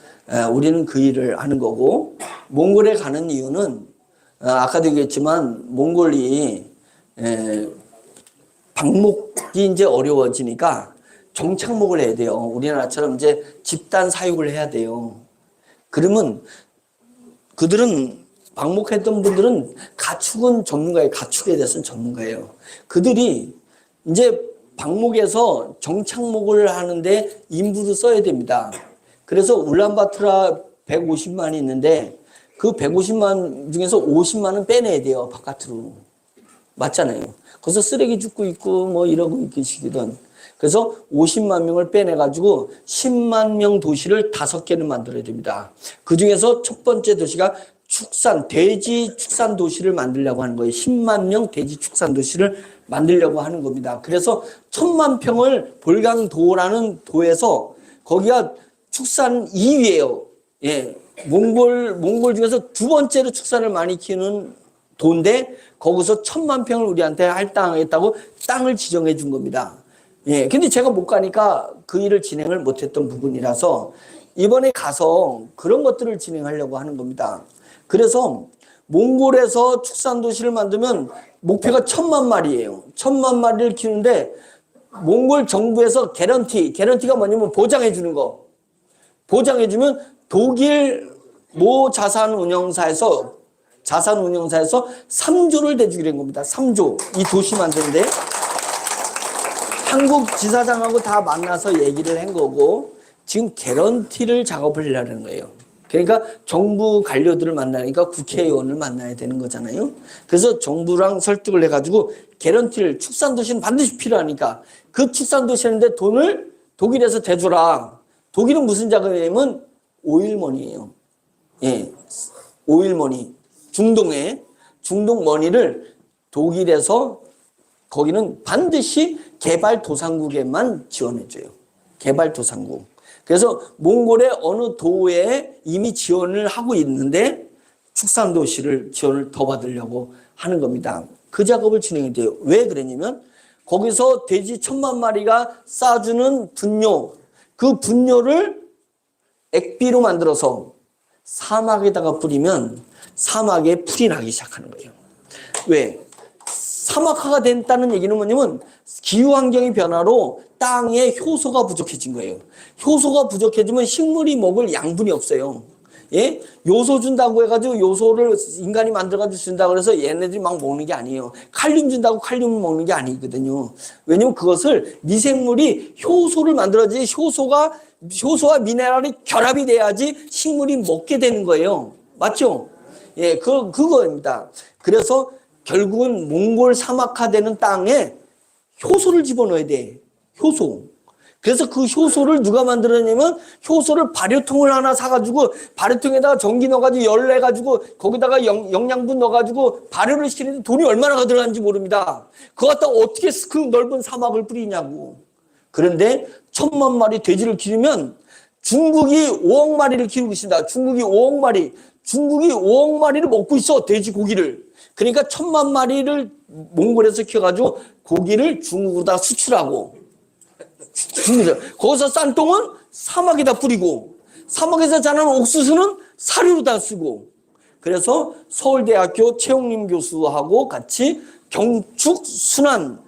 우리는 그 일을 하는 거고 몽골에 가는 이유는 아까도 얘기했지만 몽골이 방목이 이제 어려워지니까 정착목을 해야 돼요. 우리나라처럼 이제 집단 사육을 해야 돼요. 그러면 그들은 방목했던 분들은 가축은 전문가예요. 가축에 대해서는 전문가예요. 그들이 이제 방목에서 정착목을 하는데 인부도 써야 됩니다. 그래서 울란바토르 150만이 있는데 그 150만 중에서 50만은 빼내야 돼요. 바깥으로. 맞잖아요. 거기서 쓰레기 줍고 있고 뭐 이러고 계시거든. 그래서 50만 명을 빼내가지고 10만 명 도시를 5개를 만들어야 됩니다. 그 중에서 첫 번째 도시가 돼지 축산 도시를 만들려고 하는 거예요. 10만 명 돼지 축산 도시를 만들려고 하는 겁니다. 그래서 1,000만 평을 볼강도라는 도에서 거기가 축산 2위예요. 몽골 중에서 두 번째로 축산을 많이 키우는 도인데 거기서 1,000만 평을 우리한테 할당하겠다고 땅을 지정해 준 겁니다. 근데 제가 못 가니까 그 일을 진행을 못했던 부분이라서 이번에 가서 그런 것들을 진행하려고 하는 겁니다. 그래서 몽골에서 축산도시를 만들면 목표가 1,000만 마리예요. 1,000만 마리를 키우는데 몽골 정부에서 개런티가 뭐냐면 보장해 주는 거. 보장해 주면 독일 모 자산운용사에서 3조를 대주기로 한 겁니다. 3조. 이 도시 만드는데 한국 지사장하고 다 만나서 얘기를 한 거고 지금 개런티를 작업을 하려는 거예요. 그러니까 정부 관료들을 만나니까 국회의원을 만나야 되는 거잖아요. 그래서 정부랑 설득을 해가지고 개런티를 축산도시는 반드시 필요하니까 그 축산도시인데 돈을 독일에서 대줘라. 독일은 무슨 자금이냐면 오일머니예요. 오일머니. 중동 머니를 독일에서 거기는 반드시 개발도상국에만 지원해줘요. 개발도상국. 그래서 몽골의 어느 도에 이미 지원을 하고 있는데 축산도시를 지원을 더 받으려고 하는 겁니다. 그 작업을 진행해야 돼요. 왜 그러냐면 거기서 돼지 1,000만 마리가 싸주는 분뇨, 그 분뇨를 액비로 만들어서 사막에다가 뿌리면 사막에 풀이 나기 시작하는 거예요. 왜? 사막화가 됐다는 얘기는 뭐냐면 기후환경의 변화로 땅에 효소가 부족해진 거예요. 효소가 부족해지면 식물이 먹을 양분이 없어요. 요소 준다고 해가지고 요소를 인간이 만들어가지고 준다고 해서 얘네들이 막 먹는 게 아니에요. 칼륨 준다고 칼륨을 먹는 게 아니거든요. 왜냐면 그것을 미생물이 효소를 만들어야지 효소와 미네랄이 결합이 돼야지 식물이 먹게 되는 거예요. 맞죠? 그거입니다. 그래서 결국은 몽골 사막화되는 땅에 효소를 집어넣어야 돼. 효소. 그래서 그 효소를 누가 만들었냐면 효소를 발효통을 하나 사가지고 발효통에다가 전기 넣어가지고 열 내가지고 거기다가 영양분 넣어가지고 발효를 시키는데 돈이 얼마나 들어가는지 모릅니다. 그거 갖다가 어떻게 그 넓은 사막을 뿌리냐고. 그런데 1,000만 마리 돼지를 기르면 중국이 5억 마리를 키우고 있습니다. 중국이 5억 마리를 먹고 있어. 돼지고기를. 그러니까 1,000만 마리를 몽골에서 키워가지고 고기를 중국으로 수출하고 거기서 싼 똥은 사막에다 뿌리고 사막에서 자라는 옥수수는 사료로다 쓰고 그래서 서울대학교 최용림 교수하고 같이 경축 순환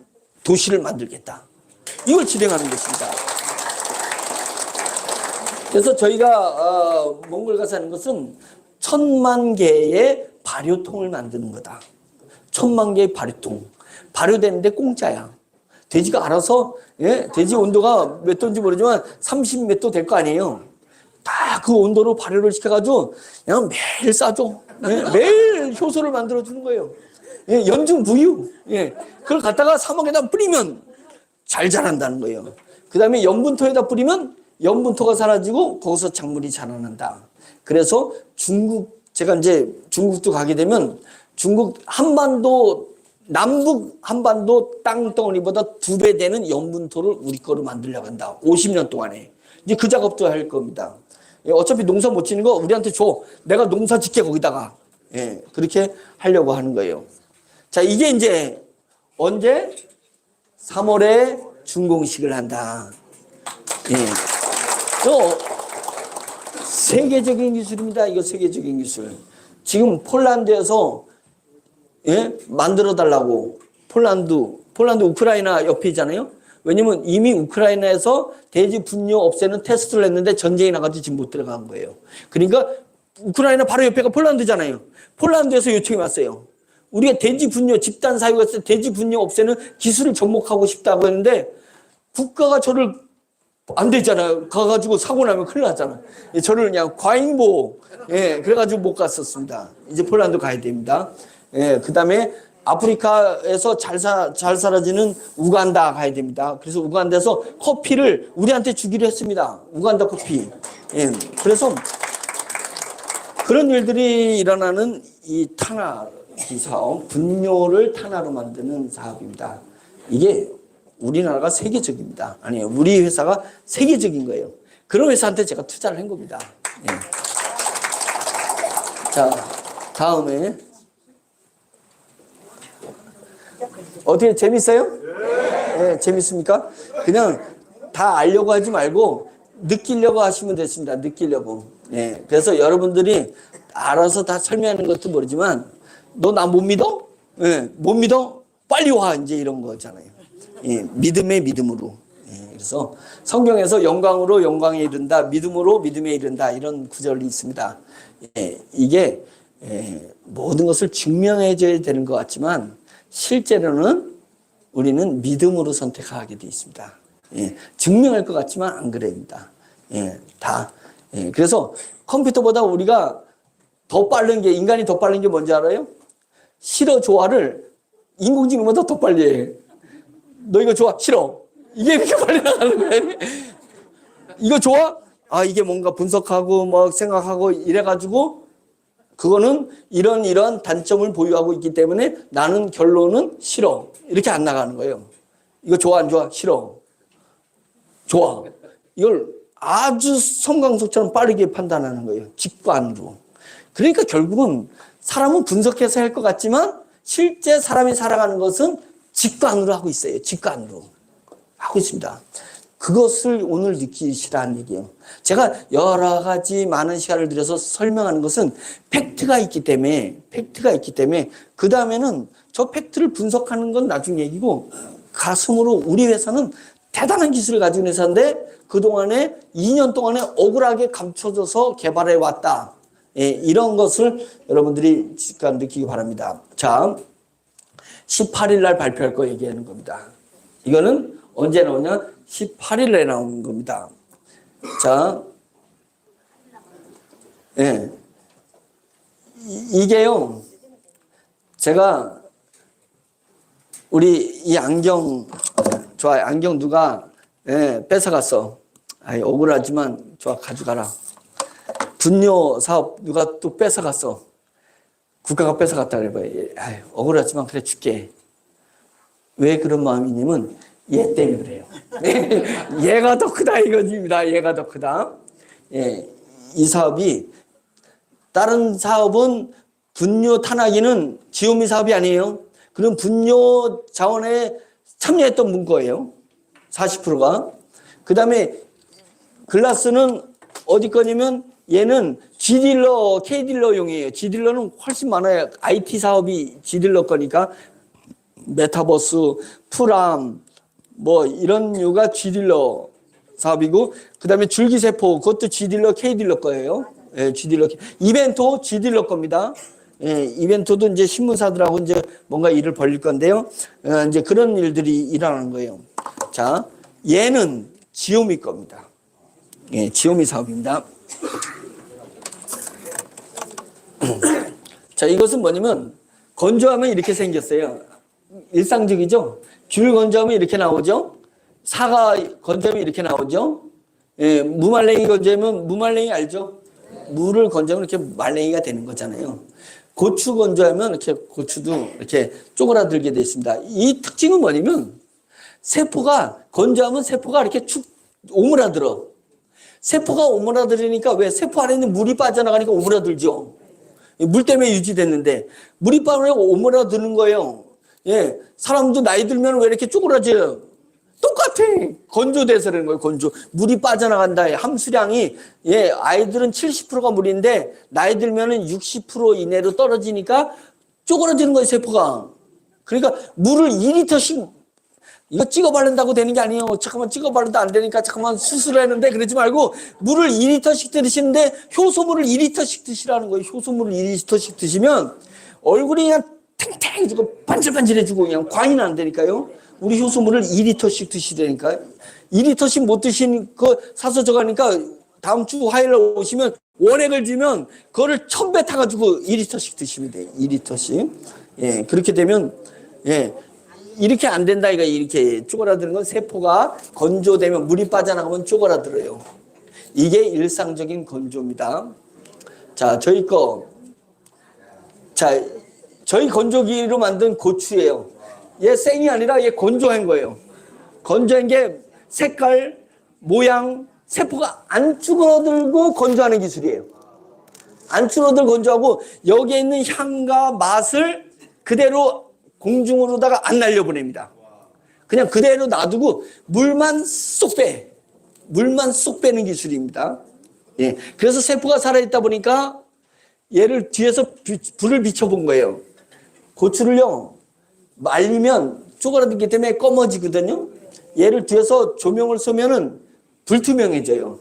도시를 만들겠다. 이걸 진행하는 것입니다. 그래서 저희가 몽골 가서 하는 것은 1000만 개의 발효통을 만드는 거다. 1000만 개의 발효통. 발효되는데 공짜야. 돼지가 알아서, 예, 돼지 온도가 몇 도인지 모르지만 30 몇 도 될 거 아니에요. 다 그 온도로 발효를 시켜가지고 그냥 매일 싸줘. 예, 매일 효소를 만들어 주는 거예요. 예, 연중 무휴. 예, 그걸 갖다가 사막에다 뿌리면 잘 자란다는 거예요. 그 다음에 염분토에다 뿌리면 염분토가 사라지고 거기서 작물이 자라난다. 그래서 제가 이제 중국도 가게 되면 중국 한반도, 남북 한반도 땅덩어리보다 2배 되는 염분토를 우리 거로 만들려고 한다. 50년 동안에. 이제 그 작업도 할 겁니다. 어차피 농사 못 짓는 거 우리한테 줘. 내가 농사 짓게 거기다가. 예, 그렇게 하려고 하는 거예요. 자, 이게 이제 언제? 3월에 준공식을 한다. 예. 또 세계적인 기술입니다. 이거 세계적인 기술. 지금 폴란드에서 예? 만들어 달라고. 폴란드 우크라이나 옆에 있잖아요. 왜냐면 이미 우크라이나에서 돼지 분뇨 없애는 테스트를 했는데 전쟁이 나가지고 지금 못 들어간 거예요. 그러니까 우크라이나 바로 옆에가 폴란드잖아요. 폴란드에서 요청이 왔어요. 우리가 돼지 분뇨 집단 사유가 있을 때 돼지 분뇨 없애는 기술을 접목하고 싶다고 했는데 국가가 저를 안 되잖아요. 가가지고 사고 나면 큰일 나잖아요. 저를 그냥 과잉보호. 예, 그래가지고 못 갔었습니다. 이제 폴란드 가야 됩니다. 예, 그 다음에 아프리카에서 잘 사라지는 우간다 가야 됩니다. 그래서 우간다에서 커피를 우리한테 주기로 했습니다. 우간다 커피. 예, 그래서 그런 일들이 일어나는 이 탄화기 사업, 분뇨를 탄화로 만드는 사업입니다. 이게 우리나라가 세계적입니다. 아니에요. 우리 회사가 세계적인 거예요. 그런 회사한테 제가 투자를 한 겁니다. 예. 자, 다음에. 어떻게 재밌어요? 네, 재밌습니까? 그냥 다 알려고 하지 말고 느끼려고 하시면 됐습니다. 느끼려고. 예. 그래서 여러분들이 알아서 다 설명하는 것도 모르지만 너 나 못 믿어? 예. 못 믿어? 빨리 와. 이제 이런 거잖아요. 예. 믿음의 믿음으로. 예. 그래서 성경에서 영광으로 영광에 이른다. 믿음으로 믿음에 이른다. 이런 구절이 있습니다. 예. 이게 모든 것을 증명해줘야 되는 것 같지만 실제로는 우리는 믿음으로 선택하게 되어 있습니다. 예. 증명할 것 같지만 안 그럽니다. 예. 다. 예. 그래서 컴퓨터보다 우리가 더 빠른 게, 인간이 더 빠른 게 뭔지 알아요? 싫어, 좋아를 인공지능보다 더 빨리 해. 너 이거 좋아? 싫어. 이게 그렇게 빨리 나가는 거야. 이거 좋아? 아, 이게 뭔가 분석하고 뭐 생각하고 이래가지고 그거는 이런 단점을 보유하고 있기 때문에 나는 결론은 싫어. 이렇게 안 나가는 거예요. 이거 좋아, 안 좋아? 싫어. 좋아. 이걸 아주 성광속처럼 빠르게 판단하는 거예요. 직관으로. 그러니까 결국은 사람은 분석해서 할 것 같지만 실제 사람이 살아가는 것은 직관으로 하고 있어요. 직관으로. 하고 있습니다. 그것을 오늘 느끼시라는 얘기예요. 제가 여러 가지 많은 시간을 들여서 설명하는 것은 팩트가 있기 때문에 그 다음에는 저 팩트를 분석하는 건 나중 얘기고 가슴으로 우리 회사는 대단한 기술을 가진 회사인데 그동안에 2년 동안에 억울하게 감춰져서 개발해 왔다. 예, 이런 것을 여러분들이 느끼기 바랍니다. 자, 18일 날 발표할 거 얘기하는 겁니다. 이거는 언제 나오냐? 18일에 나오는 겁니다. 자, 예. 이게요, 제가, 우리 이 안경, 좋아요. 안경 누가, 예, 뺏어갔어. 아이, 억울하지만, 좋아, 가져가라. 분뇨 사업 누가 또 뺏어갔어. 국가가 뺏어갔다 그래봐요. 아이, 억울하지만, 그래, 줄게. 왜 그런 마음이냐면, 얘 때문에 그래요. 얘가 더 크다 이거입니다. 얘가 더 크다. 예, 이 사업이 다른 사업은 분뇨 탄화기는 지오미 사업이 아니에요. 그럼 분뇨 자원에 참여했던 문거예요. 40%가. 그 다음에 글라스는 어디 거냐면 얘는 G딜러, K딜러용이에요. G딜러는 훨씬 많아요. IT 사업이 G딜러 거니까 메타버스, 프람, 뭐 이런 류가 G딜러 사업이고, 그 다음에 줄기세포, 그것도 G딜러, K딜러 거예요. 예, G딜러, 이벤토, G딜러 겁니다. 예, 이벤토도 이제 신문사들하고 이제 뭔가 일을 벌릴 건데요. 이제 그런 일들이 일어나는 거예요. 자, 얘는 지오미 겁니다. 예, 지오미 사업입니다. 자, 이것은 뭐냐면, 건조하면 이렇게 생겼어요. 일상적이죠? 귤 건조하면 이렇게 나오죠? 사과 건조하면 이렇게 나오죠? 예, 무말랭이 건조하면, 무말랭이 알죠? 물을 건조하면 이렇게 말랭이가 되는 거잖아요. 고추 건조하면 이렇게 고추도 이렇게 쪼그라들게 되어 있습니다. 이 특징은 뭐냐면, 세포가, 건조하면 세포가 이렇게 축 오므라들어. 세포가 오므라들으니까 왜 세포 안에 있는 물이 빠져나가니까 오므라들죠. 물 때문에 유지됐는데 물이 빠져나가고 오므라드는 거예요. 예, 사람도 나이 들면 왜 이렇게 쪼그라져요? 똑같아. 건조돼서 그러는 거예요. 건조. 물이 빠져나간다. 함수량이 예, 아이들은 70%가 물인데 나이 들면은 60% 이내로 떨어지니까 쪼그라지는 거예요, 세포가. 그러니까 물을 2리터씩 이거 찍어 바른다고 되는 게 아니에요. 잠깐만 찍어 바른다 안 되니까 잠깐만 수술했는데 그러지 말고 물을 2리터씩 드시는데 효소물을 2리터씩 드시라는 거예요. 효소물을 2리터씩 드시면 얼굴이 그냥 탱탱해지고 반질반질해지고 그냥 광이 난다니까요. 우리 효소물을 2리터씩 드시라니까요. 2리터씩 못 드시는 거 사서 저가니까 다음 주 화요일에 오시면 원액을 주면 그거를 1000배 타가지고 2리터씩 드시면 돼요. 2리터씩. 예, 그렇게 되면 예. 이렇게 안 된다, 이거 이렇게 쪼그라드는 건 세포가 건조되면 물이 빠져나가면 쪼그라들어요. 이게 일상적인 건조입니다. 자, 저희 건조기로 만든 고추예요. 얘 생이 아니라 얘 건조한 거예요. 건조한 게 색깔, 모양, 세포가 안 줄어들고 건조하는 기술이에요. 안 줄어들고 건조하고 여기에 있는 향과 맛을 그대로 공중으로다가 안 날려보냅니다. 그냥 그대로 놔두고 물만 쏙 빼. 물만 쏙 빼는 기술입니다. 예. 그래서 세포가 살아있다 보니까 얘를 뒤에서 불을 비춰본 거예요. 고추를요, 말리면 쪼그라들기 때문에 검어지거든요. 얘를 뒤에서 조명을 쏘면은 불투명해져요.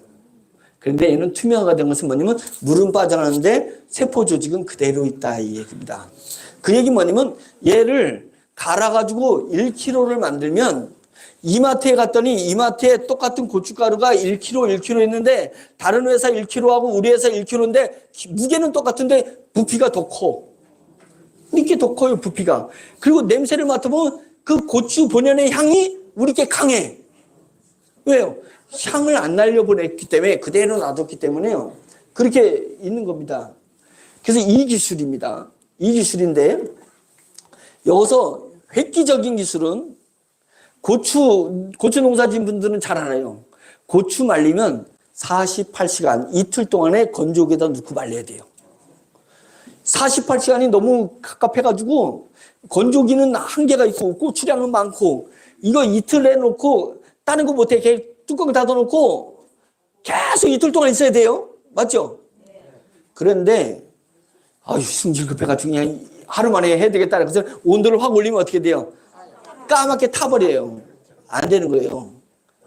그런데 얘는 투명화가 된 것은 뭐냐면 물은 빠져나가는데 세포 조직은 그대로 있다, 이 얘기입니다. 그 얘기 뭐냐면 얘를 갈아가지고 1kg를 만들면 이마트에 갔더니 이마트에 똑같은 고춧가루가 1kg 있는데 다른 회사 1kg하고 우리 회사 1kg인데 무게는 똑같은데 부피가 더 커. 이렇게 더 커요, 부피가. 그리고 냄새를 맡아보면 그 고추 본연의 향이 우리께 강해. 왜요? 향을 안 날려보냈기 때문에 그대로 놔뒀기 때문에요. 그렇게 있는 겁니다. 그래서 이 기술입니다. 이 기술인데 여기서 획기적인 기술은 고추 농사 지은 분들은 잘 알아요. 고추 말리면 48시간 이틀 동안에 건조기에다 넣고 말려야 돼요. 48시간이 너무 갑갑해가지고 건조기는 한계가 있고 고추량은 많고 이거 이틀 내놓고 다른 거 못해. 뚜껑 닫아놓고 계속 이틀 동안 있어야 돼요. 맞죠? 그런데 아유 승질 급해가지고 그냥 하루 만에 해야 되겠다. 그래서 온도를 확 올리면 어떻게 돼요? 까맣게 타버려요. 안 되는 거예요.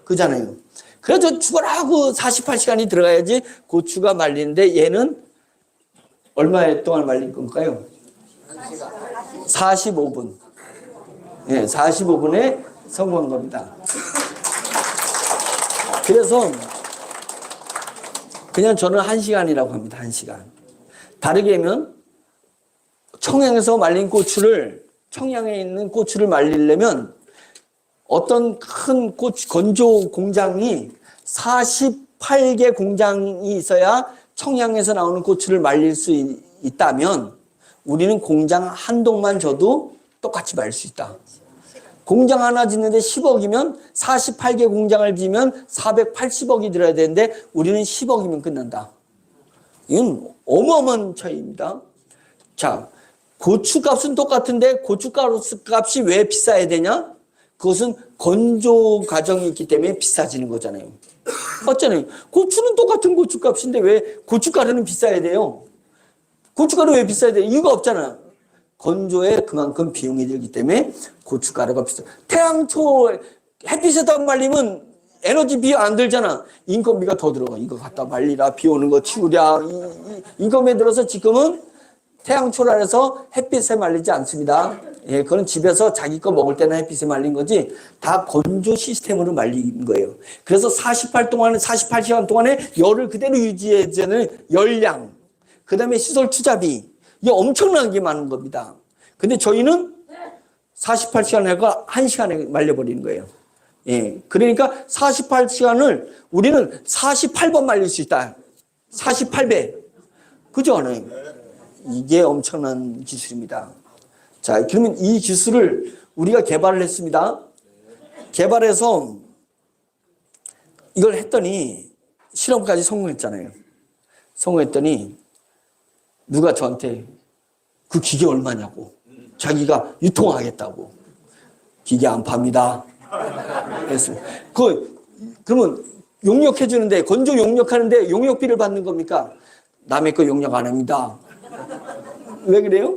그잖아요. 그래서 죽어라고 48시간이 들어가야지 고추가 말리는데 얘는 얼마 동안 말릴 건가요? 45분. 예, 45분에 성공한 겁니다. 그래서 그냥 저는 1시간이라고 합니다. 1시간. 다르게 하면 청양에서 말린 고추를 청양에 있는 고추를 말리려면 어떤 큰 고추 건조 공장이 48개 공장이 있어야 청양에서 나오는 고추를 말릴 수 있다면 우리는 공장 한 동만 줘도 똑같이 말릴 수 있다. 공장 하나 짓는데 10억이면 48개 공장을 지면 480억이 들어야 되는데 우리는 10억이면 끝난다. 이건 어마어마한 차이입니다. 자, 고추값은 똑같은데 고춧가루 값이 왜 비싸야 되냐? 그것은 건조 과정이 있기 때문에 비싸지는 거잖아요. 맞잖아요. 고추는 똑같은 고추값인데 왜 고춧가루는 비싸야 돼요? 고춧가루 왜 비싸야 돼요? 이유가 없잖아요. 건조에 그만큼 비용이 들기 때문에 고춧가루가 비싸요. 태양초 햇빛에다 말리면 에너지 비용 안 들잖아. 인건비가 더 들어가. 이거 갖다 말리라, 비 오는 거 치우랴. 인건비에 들어서 지금은 태양초를 안에서 햇빛에 말리지 않습니다. 예, 그건 집에서 자기 거 먹을 때나 햇빛에 말린 거지 다 건조 시스템으로 말린 거예요. 그래서 48시간 동안에 열을 그대로 유지해주는 열량, 그 다음에 시설 투자비, 이게 엄청난 게 많은 겁니다. 근데 저희는 48시간 해가 1시간에 말려버리는 거예요. 예, 그러니까 48시간을 우리는 48번 말릴 수 있다. 48배. 그죠? 이게 엄청난 기술입니다. 자, 그러면 이 기술을 우리가 개발을 했습니다. 개발해서 이걸 했더니 실험까지 성공했잖아요. 성공했더니 누가 저한테 그 기계 얼마냐고. 자기가 유통하겠다고. 기계 안 팝니다. 그랬어요. 그러면 용역해주는데, 건조 용역하는데 용역비를 받는 겁니까? 남의 거 용역 안 합니다. 왜 그래요?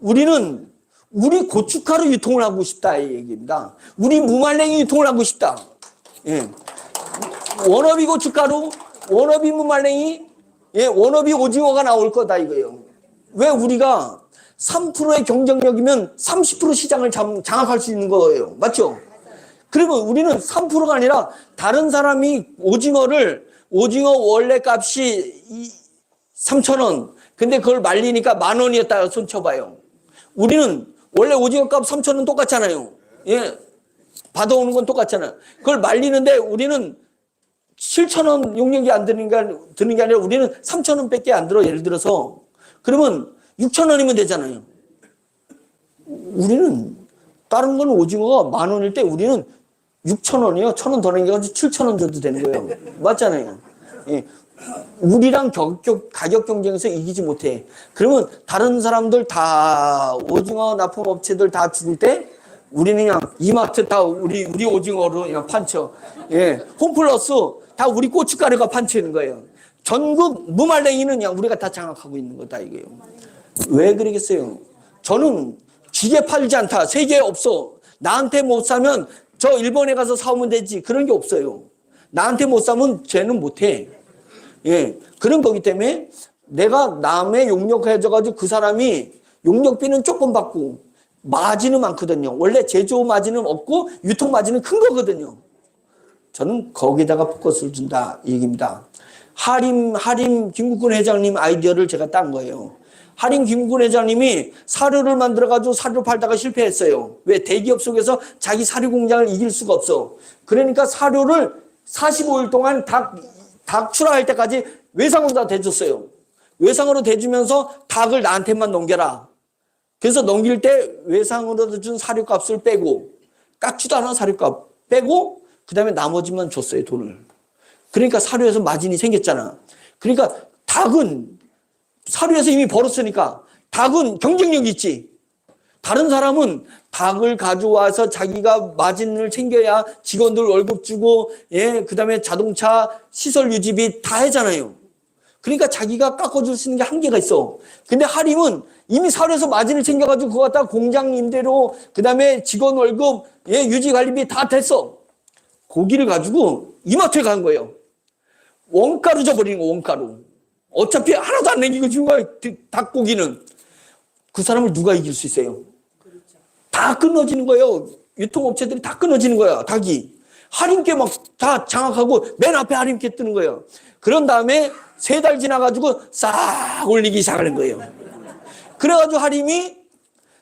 우리는 우리 고춧가루 유통을 하고 싶다 이 얘기입니다. 우리 무말랭이 유통을 하고 싶다. 예. 워너비 고춧가루, 워너비 무말랭이, 예, 워너비 오징어가 나올 거다 이거예요. 왜 우리가 3%의 경쟁력이면 30% 시장을 장악할 수 있는 거예요. 맞죠? 그러면 우리는 3%가 아니라 다른 사람이 오징어 원래 값이 3,000원. 근데 그걸 말리니까 10,000원이었다 손 쳐봐요. 우리는 원래 오징어 값 3,000원 똑같잖아요. 예. 받아오는 건 똑같잖아요. 그걸 말리는데 우리는 7,000원 용역이 안 드는 게 아니라 우리는 3,000원 밖에 안 들어. 예를 들어서. 그러면 6,000원이면 되잖아요. 우리는 다른 건 오징어가 10,000원일 때 우리는 6,000원이요. 1,000원 더 남겨가지고 7,000원 줘도 되는 거예요. 맞잖아요. 예. 우리랑 가격 경쟁에서 이기지 못해. 그러면 다른 사람들 다 오징어 납품업체들 다 죽을 때 우리는 그냥 이마트 다 우리 오징어로 그냥 판쳐. 예. 홈플러스 다 우리 고춧가루가 판치는 거예요. 전국 무말랭이는 그냥 우리가 다 장악하고 있는 거다 이거예요. 왜 그러겠어요? 저는 기계 팔지 않다. 세계에 없어. 나한테 못 사면 저 일본에 가서 사오면 되지. 그런 게 없어요. 나한테 못 사면 쟤는 못해. 예, 그런 거기 때문에 내가 남의 용역해줘가지고 그 사람이 용역비는 조금 받고 마진은 많거든요. 원래 제조 마진은 없고 유통 마진은 큰 거거든요. 저는 거기다가 포커스를 준다 이 얘기입니다. 하림 김국근 회장님 아이디어를 제가 딴 거예요. 하림 김국근 회장님이 사료를 만들어가지고 사료 팔다가 실패했어요. 왜? 대기업 속에서 자기 사료 공장을 이길 수가 없어. 그러니까 사료를 45일 동안 닭 출하할 때까지 외상으로 다 대줬어요. 외상으로 대주면서 닭을 나한테만 넘겨라. 그래서 넘길 때 외상으로 준 사료값을 빼고 깎지도 않아 사료값 빼고 그 다음에 나머지만 줬어요 돈을. 그러니까 사료에서 마진이 생겼잖아. 그러니까 닭은 사료에서 이미 벌었으니까 닭은 경쟁력이 있지. 다른 사람은 닭을 가져와서 자기가 마진을 챙겨야 직원들 월급 주고, 예, 그 다음에 자동차 시설 유지비 다 하잖아요. 그러니까 자기가 깎아줄 수 있는 게 한계가 있어. 근데 하림은 이미 사료에서 마진을 챙겨가지고 그거 갖다 공장 임대료, 그 다음에 직원 월급, 예, 유지 관리비 다 됐어. 고기를 가지고 이마트에 간 거예요. 원가로 줘버리는 거, 원가로. 어차피 하나도 안 남기고 준 거야, 닭고기는. 그 사람을 누가 이길 수 있어요? 다 끊어지는 거예요. 유통업체들이 다 끊어지는 거야, 닭이. 하림께 막 다 장악하고 맨 앞에 하림께 뜨는 거예요. 그런 다음에 3달 지나가지고 싹 올리기 시작하는 거예요. 그래가지고 하림이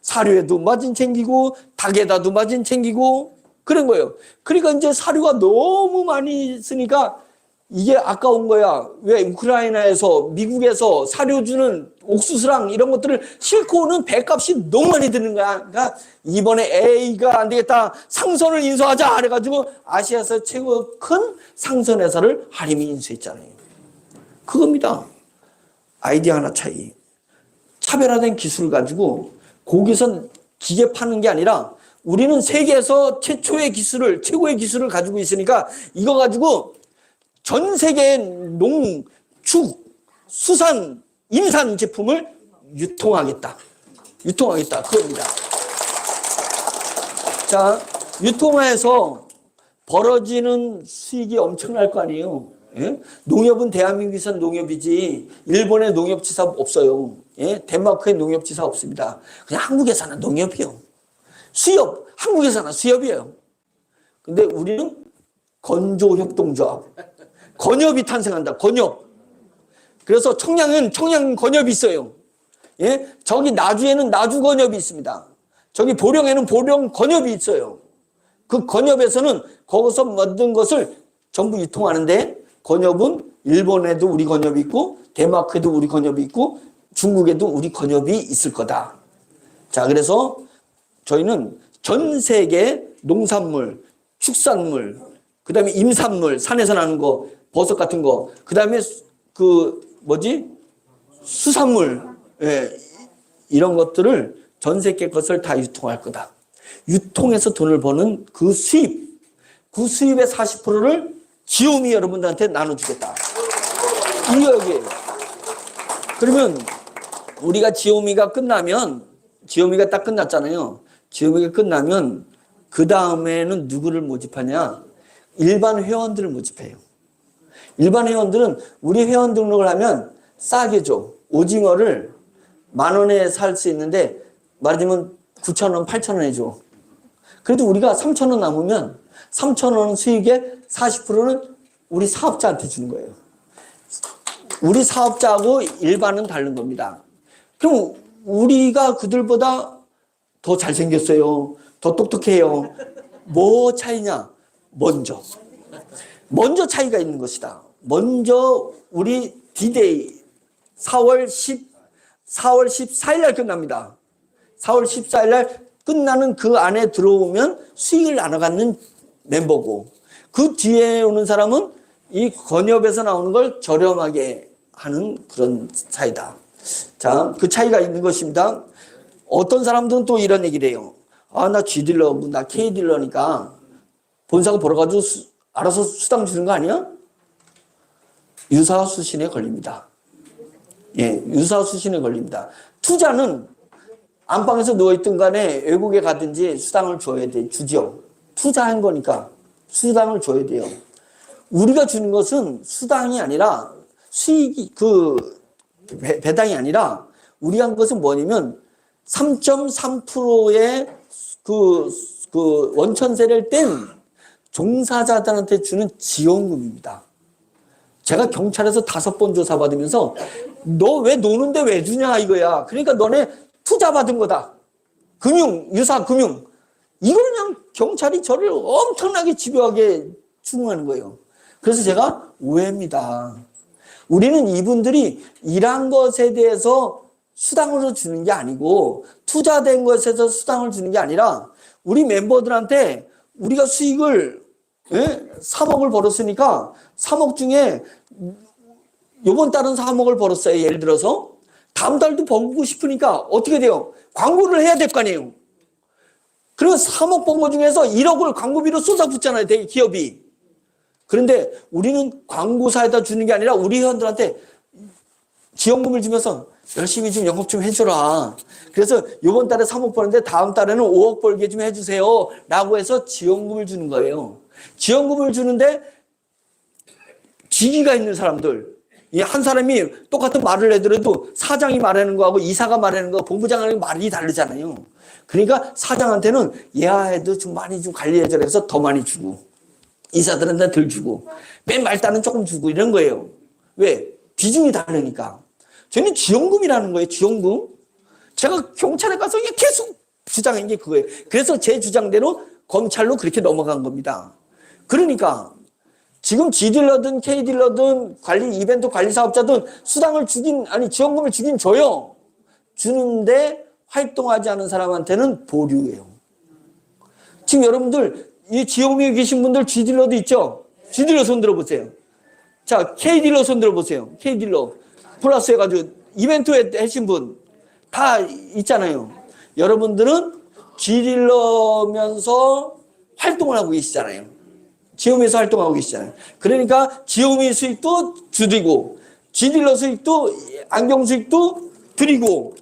사료에도 마진 챙기고 닭에다도 마진 챙기고 그런 거예요. 그러니까 이제 사료가 너무 많이 쓰니까 이게 아까운 거야. 왜 우크라이나에서 미국에서 사료 주는 옥수수랑 이런 것들을 싣고 오는 배값이 너무 많이 드는 거야. 그러니까 이번에 A가 안 되겠다. 상선을 인수하자. 그래가지고 아시아에서 최고 큰 상선 회사를 하림이 인수했잖아요. 그겁니다. 아이디어 하나 차이. 차별화된 기술을 가지고 거기서 기계 파는 게 아니라 우리는 세계에서 최고의 기술을 가지고 있으니까 이거 가지고 전 세계의 농축, 수산, 임산 제품을 유통하겠다. 그겁니다. 자, 유통화해서 벌어지는 수익이 엄청날 거 아니에요. 예? 농협은 대한민국에선 농협이지 일본의 농협지사 없어요. 예? 덴마크의 농협지사 없습니다. 그냥 한국에서는 농협이요. 수협, 한국에서는 수협이에요. 근데 우리는 건조협동조합, 건협이 탄생한다. 건협. 그래서 청량은 청량 건협이 있어요. 예? 저기 나주에는 나주 건협이 있습니다. 저기 보령에는 보령 건협이 있어요. 그 건협에서는 거기서 만든 것을 전부 유통하는데, 건협은 일본에도 우리 건협이 있고 덴마크에도 우리 건협이 있고 중국에도 우리 건협이 있을 거다. 자, 그래서 저희는 전 세계 농산물, 축산물, 그 다음에 임산물, 산에서 나는 거, 버섯 같은 거, 그 다음에 수산물, 예, 이런 것들을 전 세계 것을 다 유통할 거다. 유통해서 돈을 버는 그 수입의 40%를 지오미 여러분들한테 나눠주겠다. 이거 여기에요. 그러면 우리가 지오미가 딱 끝났잖아요. 지오미가 끝나면 그 다음에는 누구를 모집하냐? 일반 회원들을 모집해요. 일반 회원들은 우리 회원 등록을 하면 싸게 줘. 오징어를 10,000원에 살 수 있는데 말하자면 9,000원, 8,000원에 줘. 그래도 우리가 3,000원 남으면 3,000원 수익의 40%는 우리 사업자한테 주는 거예요. 우리 사업자하고 일반은 다른 겁니다. 그럼 우리가 그들보다 더 잘생겼어요. 더 똑똑해요. 뭐 차이냐? 먼저 차이가 있는 것이다. 먼저 우리 D-Day 4월 14일 날 끝납니다. 4월 14일 날 끝나는 그 안에 들어오면 수익을 나눠갖는 멤버고, 그 뒤에 오는 사람은 이 건협에서 나오는 걸 저렴하게 하는 그런 차이다. 자, 그 차이가 있는 것입니다. 어떤 사람들은 또 이런 얘기를 해요. 아, 나 G딜러고 나 K딜러니까 본사가 벌어가지고 알아서 수당 주는 거 아니야? 유사수신에 걸립니다. 예, 유사수신에 걸립니다. 투자는 안방에서 누워있든 간에 외국에 가든지 수당을 줘야 돼. 주죠. 투자한 거니까 수당을 줘야 돼요. 우리가 주는 것은 수당이 아니라 수익이, 배당이 아니라 우리 한 것은 뭐냐면 3.3%의 원천세를 뗀 종사자들한테 주는 지원금입니다. 제가 경찰에서 5번 조사받으면서 너 왜 노는데 왜 주냐 이거야. 그러니까 너네 투자 받은 거다. 유사금융. 이걸 그냥 경찰이 저를 엄청나게 집요하게 추궁하는 거예요. 그래서 제가 오해입니다. 우리는 이분들이 일한 것에 대해서 수당으로 주는 게 아니고 투자된 것에서 수당을 주는 게 아니라 우리 멤버들한테 우리가 수익을 3억을 벌었으니까 3억 중에 이번 달은 3억을 벌었어요. 예를 들어서 다음 달도 벌고 싶으니까 어떻게 돼요? 광고를 해야 될 거 아니에요. 그리고 3억 번 거 중에서 1억을 광고비로 쏟아붓잖아요. 기업이. 그런데 우리는 광고사에다 주는 게 아니라 우리 회원들한테 지원금을 주면서 열심히 좀 영업 좀 해줘라. 그래서 이번 달에 3억 버는데 다음 달에는 5억 벌게 좀 해주세요. 라고 해서 지원금을 주는 거예요. 지원금을 주는데 직위가 있는 사람들, 한 사람이 똑같은 말을 해더라도 사장이 말하는 거하고 이사가 말하는 거, 본부장하는 말이 다르잖아요. 그러니까 사장한테는 얘해도 좀 많이 좀 관리해줘라 해서 더 많이 주고, 이사들한테 덜 주고, 맨 말단은 조금 주고 이런 거예요. 왜? 비중이 다르니까. 저는 지원금이라는 거예요. 지원금. 제가 경찰에 가서 계속 주장한 게 그거예요. 그래서 제 주장대로 검찰로 그렇게 넘어간 겁니다. 그러니까 지금 G딜러든 K딜러든 이벤트 관리 사업자든 지원금을 주긴 줘요. 주는데 활동하지 않은 사람한테는 보류예요. 지금 여러분들 이 지오미에 계신 분들 G딜러도 있죠? G딜러 손 들어보세요. 자, K딜러 손 들어보세요. K딜러 플러스 해가지고 이벤트에 하신 분 다 있잖아요. 여러분들은 G딜러면서 활동을 하고 계시잖아요. 지오미에서 활동하고 계시잖아요. 그러니까 지오미 수익도 드리고 G딜러 수익도 안경 수익도 드리고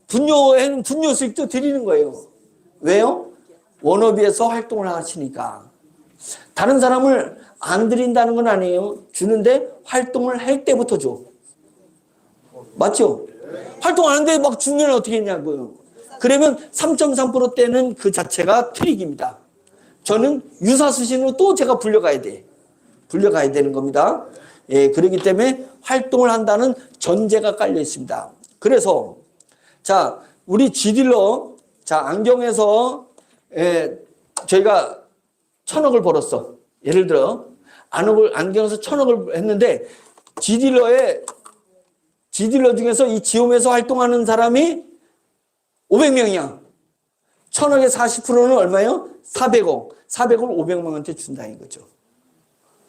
분뇨 수익도 드리는 거예요. 왜요? 워너비에서 활동을 하시니까. 다른 사람을 안 드린다는 건 아니에요. 주는데 활동을 할 때부터 줘. 맞죠? 활동 안 하는데 막 주면 어떻게 했냐고요. 그러면 3.3%대는 그 자체가 트릭입니다. 저는 유사수신으로 또 제가 불려가야 돼. 불려가야 되는 겁니다. 예, 그렇기 때문에 활동을 한다는 전제가 깔려 있습니다. 그래서 자, 우리 G딜러, 자, 안경에서 저희가 1,000억을 벌었어. 예를 들어 안경에서 1,000억을 했는데 G딜러 중에서 이 지홈에서 활동하는 사람이 500명이야. 1,000억의 40%는 얼마예요? 400억. 400억을 500만 원한테 준다 이거죠.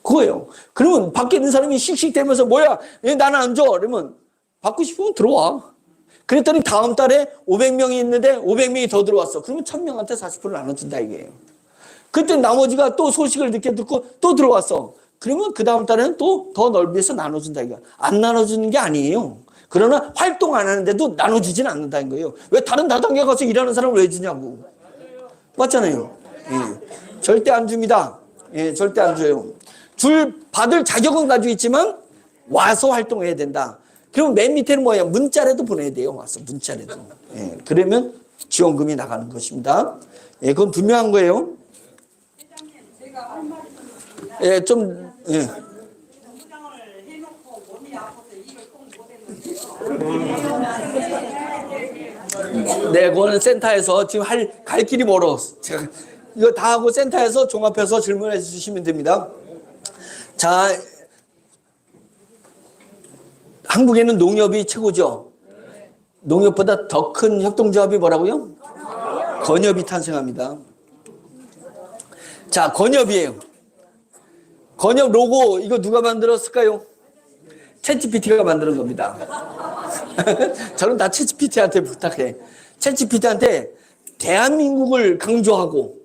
그거예요. 그러면 밖에 있는 사람이 씩씩대면서 뭐야? 왜 나는 안 줘? 그러면 받고 싶으면 들어와. 그랬더니 다음 달에 500명이 있는데 500명이 더 들어왔어. 그러면 1,000명한테 40%를 나눠준다 이거예요. 그때 나머지가 또 소식을 늦게 듣고 또 들어왔어. 그러면 그 다음 달에는 또 더 넓이에서 나눠준다 이거야. 안 나눠주는 게 아니에요. 그러나 활동 안 하는데도 나눠주진 않는다는 거예요. 왜 다른 다단계 가서 일하는 사람을 왜 주냐고. 맞잖아요. 예. 절대 안 줍니다. 예, 절대 안 줘요. 받을 자격은 가지고 있지만 와서 활동해야 된다. 그럼 맨 밑에는 뭐예요? 문자라도 보내야 돼요. 와서 문자라도. 예, 그러면 지원금이 나가는 것입니다. 예, 그건 분명한 거예요. 예, 좀, 예. 네, 그거는 센터에서 지금 갈 길이 멀어. 제가 이거 다 하고 센터에서 종합해서 질문해 주시면 됩니다. 자, 한국에는 농협이 최고죠. 농협보다 더 큰 협동조합이 뭐라고요? 건협이 탄생합니다. 자, 건협이에요. 건협 로고 이거 누가 만들었을까요? 챗GPT가 만드는 겁니다. 저는 다 챗GPT한테 부탁해. 챗GPT한테 대한민국을 강조하고,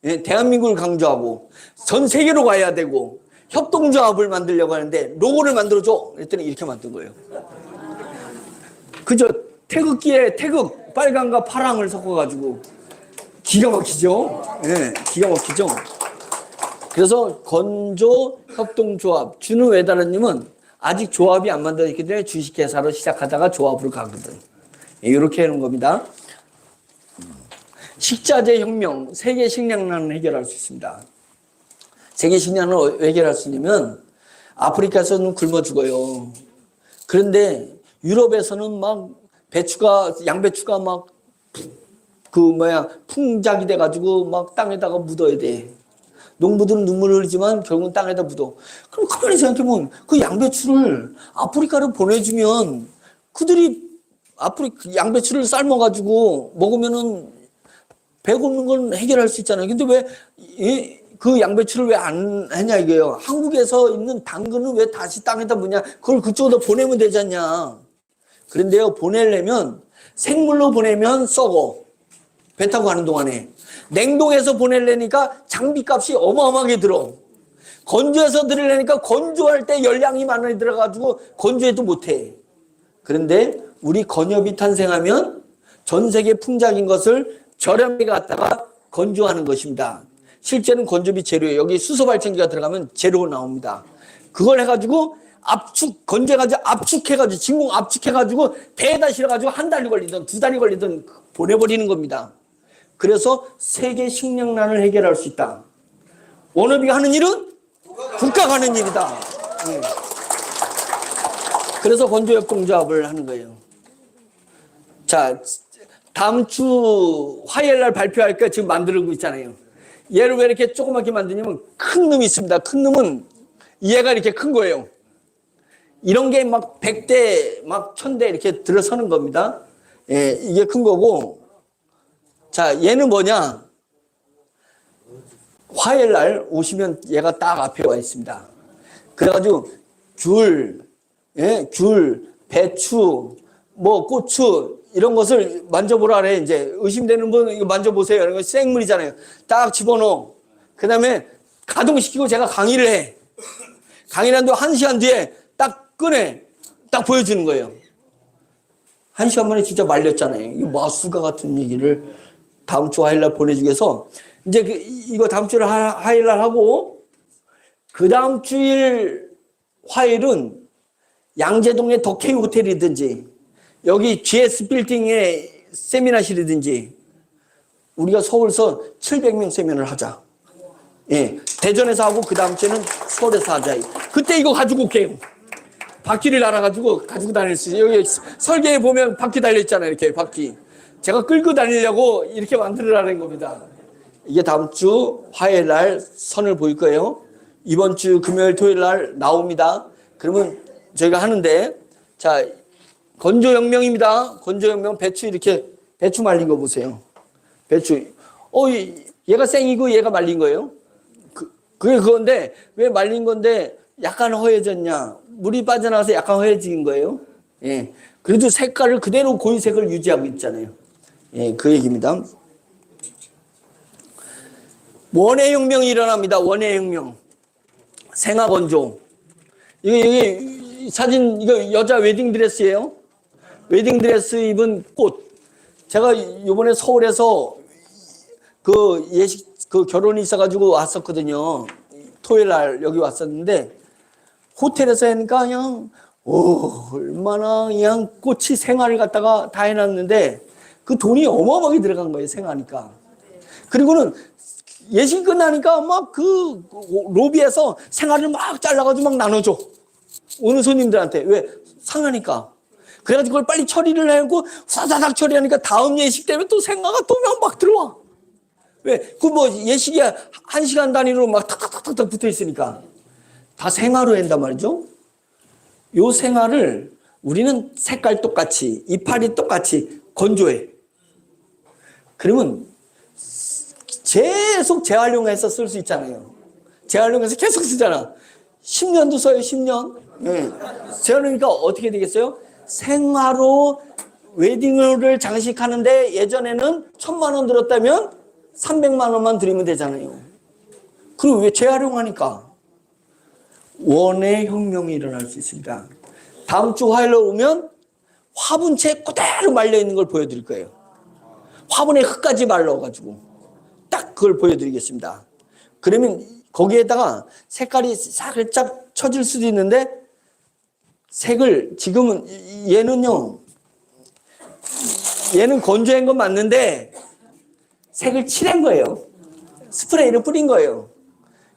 예, 대한민국을 강조하고 전 세계로 가야 되고 협동조합을 만들려고 하는데 로고를 만들어줘. 그랬더니 이렇게 만든 거예요. 그저 태극기에 태극 빨강과 파랑을 섞어가지고 기가 막히죠. 예, 기가 막히죠. 그래서 건조 협동조합 준우 외다라님은 아직 조합이 안 만들어졌기 때문에 주식회사로 시작하다가 조합으로 가거든. 예, 이렇게 하는 겁니다. 식자재 혁명, 세계 식량난을 해결할 수 있습니다. 세계 식량을 해결할 수 있냐면 아프리카에서는 굶어 죽어요. 그런데 유럽에서는 막 양배추가 막 풍작이 돼가지고 막 땅에다가 묻어야 돼. 농부들은 눈물을 흘리지만 결국은 땅에다 묻어. 그럼 가만히 생각해보면 그 양배추를 아프리카로 보내주면 그들이 양배추를 삶아가지고 먹으면은 배고픈 건 해결할 수 있잖아요. 근데 왜 그 양배추를 왜 안 하냐 이게요. 한국에서 있는 당근은 왜 다시 땅에다 묻냐. 그걸 그쪽으로 보내면 되지 않냐. 그런데요, 보내려면 생물로 보내면 썩어. 배 타고 가는 동안에. 냉동해서 보내려니까 장비값이 어마어마하게 들어. 건조해서 들으려니까 건조할 때 열량이 많이 들어가지고 건조해도 못해. 그런데 우리 건협이 탄생하면 전 세계 풍작인 것을 저렴하게 갖다가 건조하는 것입니다. 실제는 건조비 재료예요. 여기 수소 발전기가 들어가면 재료가 나옵니다. 그걸 해가지고 건조해가지고 압축해가지고 진공 압축해가지고 배에다 실어가지고 한 달이 걸리든 두 달이 걸리든 보내버리는 겁니다. 그래서 세계 식량난을 해결할 수 있다. 워너비가 하는 일은 국가가 하는 일이다. 그래서 건조협동조합을 하는 거예요. 자, 다음 주 화요일 날 발표할까 지금 만들고 있잖아요. 얘를 왜 이렇게 조그맣게 만드냐면 큰 놈이 있습니다. 큰 놈은 얘가 이렇게 큰 거예요. 이런 게 막 100대, 막 1000대 이렇게 들어서는 겁니다. 예, 이게 큰 거고. 자, 얘는 뭐냐? 화요일 날 오시면 얘가 딱 앞에 와 있습니다. 그래가지고 귤, 배추, 고추 이런 것을 만져보라 그래. 이제 의심되는 분 이거 만져보세요. 이런 거 생물이잖아요. 딱 집어넣어. 그 다음에 가동시키고 제가 강의를 해. 강의를 한 1시간 뒤에 딱 꺼내. 딱 보여주는 거예요. 1시간 만에 진짜 말렸잖아요. 이 마수가 같은 얘기를 다음 주 화요일 날 보내주기 위해서 이제 이거 다음 주일 화요일 날 하고, 그 다음 주일 화요일은 양재동의 덕케이 호텔이든지, 여기 GS 빌딩의 세미나실이든지, 우리가 서울서 700명 세미나를 하자. 예. 대전에서 하고, 그 다음 주에는 서울에서 하자. 그때 이거 가지고 올게요. 바퀴를 달아가지고 가지고 다닐 수 있어요. 여기 설계에 보면 바퀴 달려있잖아요. 이렇게 바퀴. 제가 끌고 다니려고 이렇게 만들어라는 겁니다. 이게 다음 주 화요일 날 선을 보일 거예요. 이번 주 금요일 토요일 날 나옵니다. 그러면 저희가 하는데, 자, 건조혁명입니다. 건조혁명 배추 이렇게, 배추 말린 거 보세요. 배추. 얘가 생이고 얘가 말린 거예요. 그게 그건데, 왜 말린 건데 약간 허해졌냐? 물이 빠져나가서 약간 허해진 거예요. 예. 그래도 색깔을 그대로 고유색을 유지하고 있잖아요. 예, 그 얘기입니다. 원해혁명이 일어납니다. 원해혁명. 생화건조. 이게 사진, 이거 여자 웨딩드레스예요. 웨딩드레스 입은 꽃. 제가 이번에 서울에서 그 결혼이 있어가지고 왔었거든요. 토요일 날 여기 왔었는데, 호텔에서 하니까 그냥, 얼마나 그냥 꽃이 생화를 갖다가 다 해놨는데, 그 돈이 어마어마하게 들어간 거예요, 생화니까. 그리고는 예식 끝나니까 막 그 로비에서 생화를 막 잘라가지고 막 나눠줘. 오는 손님들한테. 왜? 상하니까. 그래가지고 그걸 빨리 처리를 하고, 사사닥 처리하니까 다음 예식 때문에 또 생화가 또 막 들어와. 왜? 그 뭐 예식이 1시간 단위로 막 탁탁탁탁 붙어 있으니까. 다 생화로 한단 말이죠. 요 생화를 우리는 색깔 똑같이, 이파리 똑같이 건조해. 그러면 계속 재활용해서 쓸 수 있잖아요. 재활용해서 계속 쓰잖아. 10년도 써요, 10년. 네. 재활용이니까 어떻게 되겠어요? 생화로 웨딩홀을 장식하는데 예전에는 1,000만 원 들었다면 300만 원만 드리면 되잖아요. 그리고 왜 재활용하니까? 원의 혁명이 일어날 수 있습니다. 다음 주 화요일 오면 화분채 그대로 말려있는 걸 보여드릴 거예요. 화분에 흙까지 말라가지고 딱 그걸 보여드리겠습니다. 그러면 거기에다가 색깔이 살짝 처질 수도 있는데, 색을 지금은 얘는 건조한 건 맞는데 색을 칠한 거예요. 스프레이를 뿌린 거예요.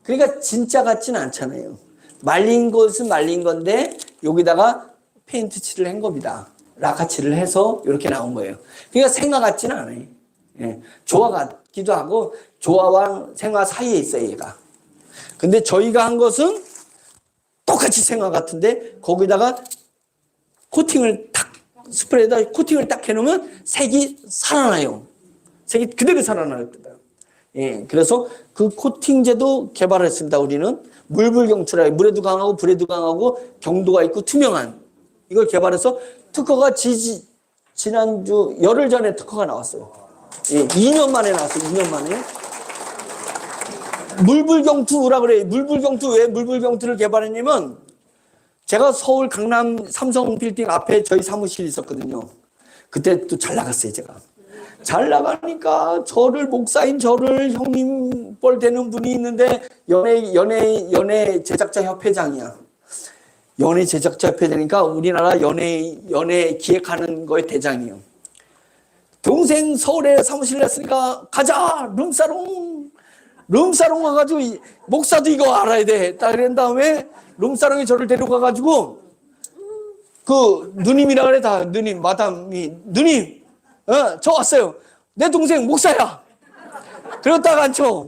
그러니까 진짜 같지는 않잖아요. 말린 것은 말린 건데 여기다가 페인트 칠을 한 겁니다. 라카 칠을 해서 이렇게 나온 거예요. 그러니까 생화 같지는 않아요. 예. 조화 같기도 하고 조화와 생화 사이에 있어요, 얘가. 근데 저희가 한 것은 똑같이 생화 같은데 거기다가 코팅을 탁, 스프레이에다 코팅을 딱 해놓으면 색이 살아나요. 색이 그대로 살아나요. 예, 그래서 그 코팅제도 개발했습니다. 우리는 물불경추라, 물에도 강하고 불에도 강하고 경도가 있고 투명한 이걸 개발해서 특허가 지난주 열흘 전에 특허가 나왔어요. 예, 2년 만에 나왔어요. 2년 만에. 물불경투라 그래요. 물불경투. 왜 물불경투를 개발했냐면, 제가 서울 강남 삼성 빌딩 앞에 저희 사무실이 있었거든요. 그때 또 잘 나갔어요, 제가. 잘 나가니까 목사인 저를 형님 뻘 되는 분이 있는데, 연예 제작자 협회장이야. 연예 제작자 협회장이니까 우리나라 연예 기획하는 거의 대장이에요. 동생 서울에 사무실 냈으니까 가자! 룸사롱 가가지고 목사도 이거 알아야 돼. 딱 그런 다음에 룸사롱에 저를 데려가가지고 그 누님이라 그래. 다 누님, 마담이 누님 저 왔어요. 내 동생 목사야. 그러다가 앉혀.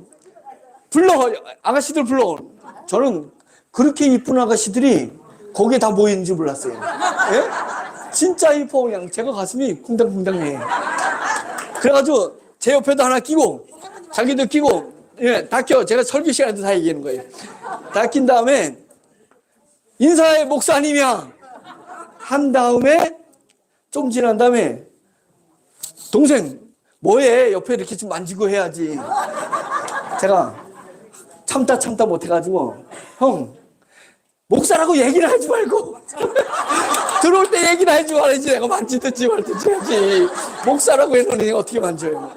아가씨들 불러. 저는 그렇게 이쁜 아가씨들이 거기에 다 모이는지 몰랐어요. 예? 진짜 이뻐. 그냥 제가 가슴이 쿵당쿵당해. 그래가지고 제 옆에도 하나 끼고 자기도 끼고, 예, 다 껴. 제가 설교 시간에도 다 얘기하는 거예요. 다 낀 다음에 인사해 목사님이야 한 다음에 좀 지난 다음에 동생 뭐해? 옆에 이렇게 좀 만지고 해야지. 제가 참다 못해가지고 형 목사라고 얘기를 하지 말고 들어올 때 얘기를 하지 말아야지. 내가 만지든지 말든지 해야지. 목사라고 해놓으니 어떻게 만져요.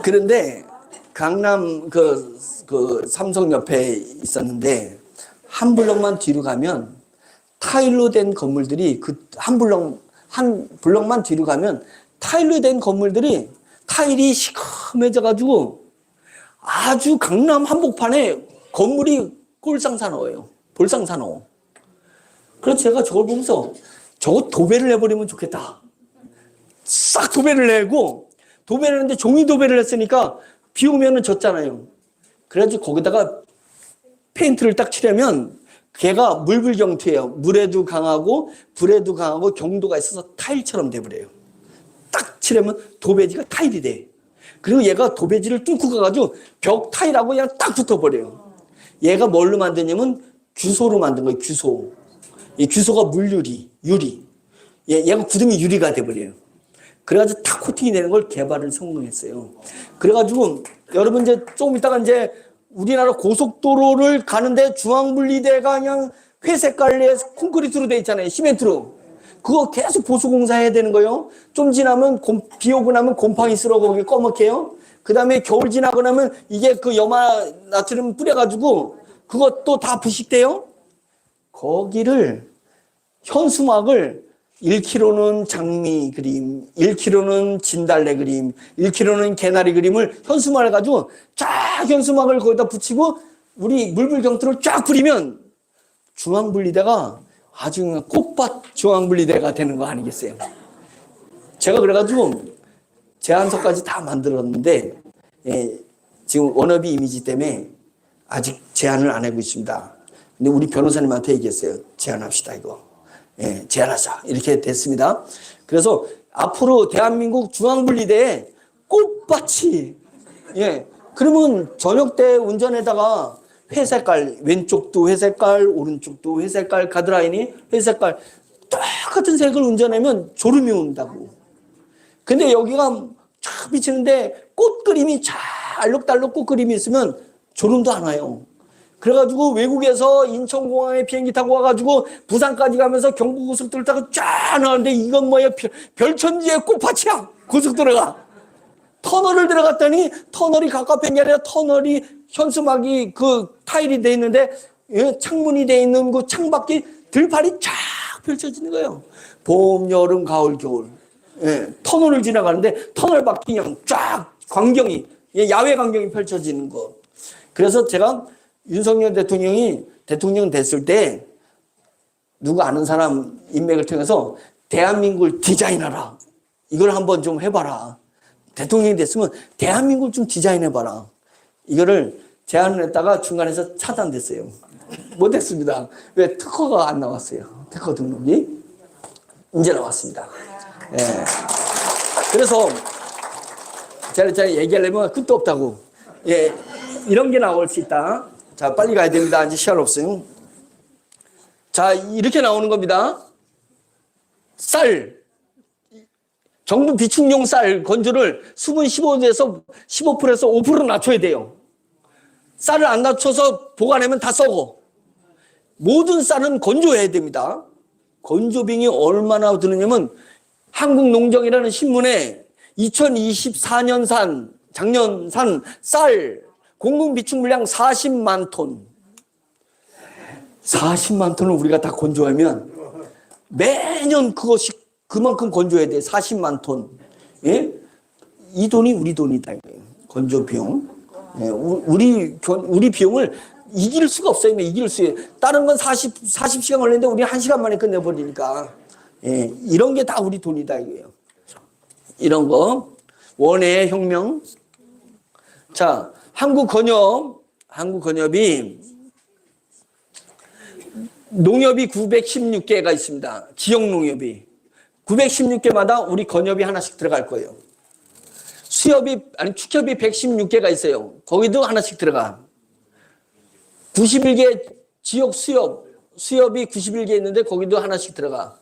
그런데 강남 그 삼성 옆에 있었는데 한 블럭만 뒤로 가면 타일로 된 건물들이 한 블럭만 뒤로 가면 타일로 된 건물들이 타일이 시커매져가지고 아주 강남 한복판에 건물이 꼴상사나워요. 볼상사나워. 그래서 제가 저걸 보면서 저거 도배를 해버리면 좋겠다. 싹 도배를 내고 도배를 했는데 종이 도배를 했으니까 비 오면은 젖잖아요. 그래가지고 거기다가 페인트를 딱 칠하면 걔가 물불경투예요. 물에도 강하고 불에도 강하고 경도가 있어서 타일처럼 돼버려요. 딱 칠하면 도배지가 타일이 돼. 그리고 얘가 도배지를 뚫고 가가지고 벽 타일하고 그냥 딱 붙어버려요. 얘가 뭘로 만드냐면 규소로 만든 거예요. 규소. 이 규소가 물유리, 유리. 얘가 굳으면 유리가 돼버려요. 그래가지고 탁 코팅이 되는 걸 개발을 성공했어요. 그래가지고 여러분 이제 조금 있다가 이제 우리나라 고속도로를 가는데 중앙분리대가 그냥 회색깔의 콘크리트로 돼 있잖아요. 시멘트로. 그거 계속 보수공사해야 되는 거예요. 좀 지나면 비 오고 나면 곰팡이 쓸어 거기 꺼먹게요. 그 다음에 겨울 지나고 나면 이게 그 염화 나트륨 뿌려가지고 그것도 다 부식돼요. 거기를 현수막을 1kg는 장미 그림, 1kg는 진달래 그림, 1kg는 개나리 그림을 현수막을 가지고 쫙 현수막을 거기다 붙이고 우리 물불경투를 쫙 뿌리면 중앙분리대가 아주 그냥 꽃밭 중앙분리대가 되는 거 아니겠어요? 제가 그래가지고 제안서까지 다 만들었는데 지금 워너비 이미지 때문에 아직 제안을 안 하고 있습니다. 근데 우리 변호사님한테 얘기했어요. 제안합시다 이거. 제안하자. 이렇게 됐습니다. 그래서 앞으로 대한민국 중앙분리대에 꽃밭이 그러면 저녁 때 운전에다가 회색깔, 왼쪽도 회색깔, 오른쪽도 회색깔, 가드라인이 회색깔 똑같은 색을 운전하면 졸음이 온다고. 근데 여기가 쫙 비치는데 꽃 그림이 쫙 알록달록 꽃 그림이 있으면 졸음도 안 와요. 그래가지고 외국에서 인천공항에 비행기 타고 와가지고 부산까지 가면서 경부고속도로 타고 쫙 나오는데 이건 뭐야? 별천지의 꽃밭이야. 고속도로가. 터널을 들어갔더니 터널이 가깝은 게 아니라 터널이 현수막이 그 타일이 돼 있는데 창문이 돼 있는 그 창밖에 들판이 쫙 펼쳐지는 거예요. 봄, 여름, 가을, 겨울. 터널을 지나가는데 터널 밖이 그냥 쫙 광경이 야외 광경이 펼쳐지는 거. 그래서 제가 윤석열 대통령이 대통령 됐을 때 누구 아는 사람 인맥을 통해서 대한민국을 디자인하라. 이걸 한번 좀 해봐라. 대통령이 됐으면 대한민국을 좀 디자인해봐라. 이거를 제안을 했다가 중간에서 차단됐어요. 못했습니다. 왜? 특허가 안 나왔어요. 특허 등록이. 이제 나왔습니다. 그래서 제가 얘기하려면 끝도 없다고. 이런 게 나올 수 있다. 자, 빨리 가야 됩니다. 이제 시간 없어요. 자, 이렇게 나오는 겁니다. 쌀. 정부 비축용 쌀 건조를 수분 15에서 15%에서 5% 낮춰야 돼요. 쌀을 안 낮춰서 보관하면 다 썩어. 모든 쌀은 건조해야 됩니다. 건조빙이 얼마나 드느냐면 한국농정이라는 신문에 2024년 작년 산 쌀 공급 비축 물량 40만 톤. 40만 톤을 우리가 다 건조하면 매년 그만큼 건조해야 돼. 40만 톤. 이 돈이 우리 돈이다. 건조 비용. 우리 비용을 이길 수가 없어요. 이길 수. 다른 건 40시간 걸리는데 우리 1시간 만에 끝내버리니까. 이런 게 다 우리 돈이다. 이거예요. 이런 거. 원의 혁명. 자, 한국건협이 농협이 916개가 있습니다. 지역 농협이. 916개마다 우리 건협이 하나씩 들어갈 거예요. 축협이 116개가 있어요. 거기도 하나씩 들어가. 91개 지역 수협이 91개 있는데 거기도 하나씩 들어가.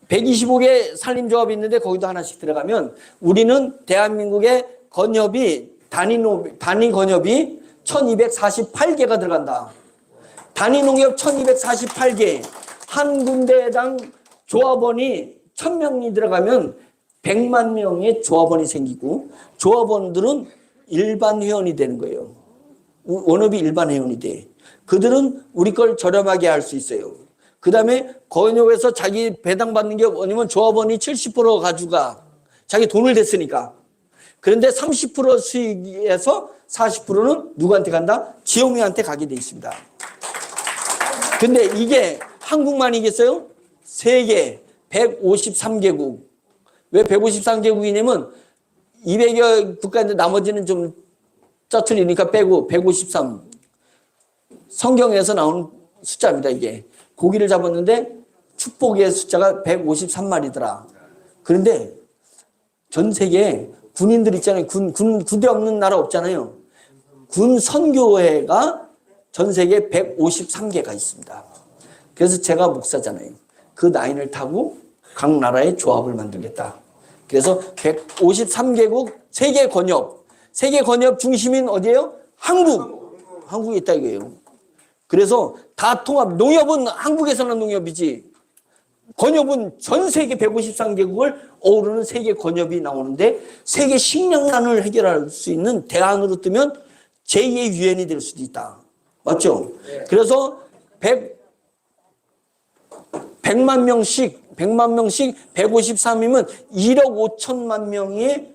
125개 산림조합이 있는데 거기도 하나씩 들어가면 우리는 대한민국의 건협이 단위 건협이 1248개가 들어간다. 단위 농협 1248개. 한 군데당 조합원이 1000명이 들어가면 100만 명의 조합원이 생기고 조합원들은 일반 회원이 되는 거예요. 원업이 일반 회원이 돼. 그들은 우리 걸 저렴하게 할 수 있어요. 그 다음에 건협에서 자기 배당받는 게 뭐냐면 조합원이 70% 가져가. 자기 돈을 댔으니까. 그런데 30% 수익에서 40%는 누구한테 간다? 지영이한테 가게 돼 있습니다. 근데 이게 한국만이겠어요? 세계 153개국. 왜 153개국이냐면 200여 국가인데 나머지는 좀 짜투리니까 빼고 153. 성경에서 나온 숫자입니다, 이게. 고기를 잡았는데 축복의 숫자가 153마리더라. 그런데 전 세계에 군인들 있잖아요. 군대 없는 나라 없잖아요. 군 선교회가 전 세계에 153개가 있습니다. 그래서 제가 목사잖아요. 그 라인을 타고 각 나라의 조합을 만들겠다. 그래서 153개국 세계 건협. 세계 건협 중심인 어디예요? 한국. 한국에 있다 이거예요. 그래서 다 통합. 농협은 한국에서는 농협이지. 건협은 전 세계 153개국을 어우르는 세계 건협이 나오는데 세계 식량난을 해결할 수 있는 대안으로 뜨면 제2의 유엔이 될 수도 있다. 맞죠? 그래서 100만 명씩 153이면 1억 5천만 명의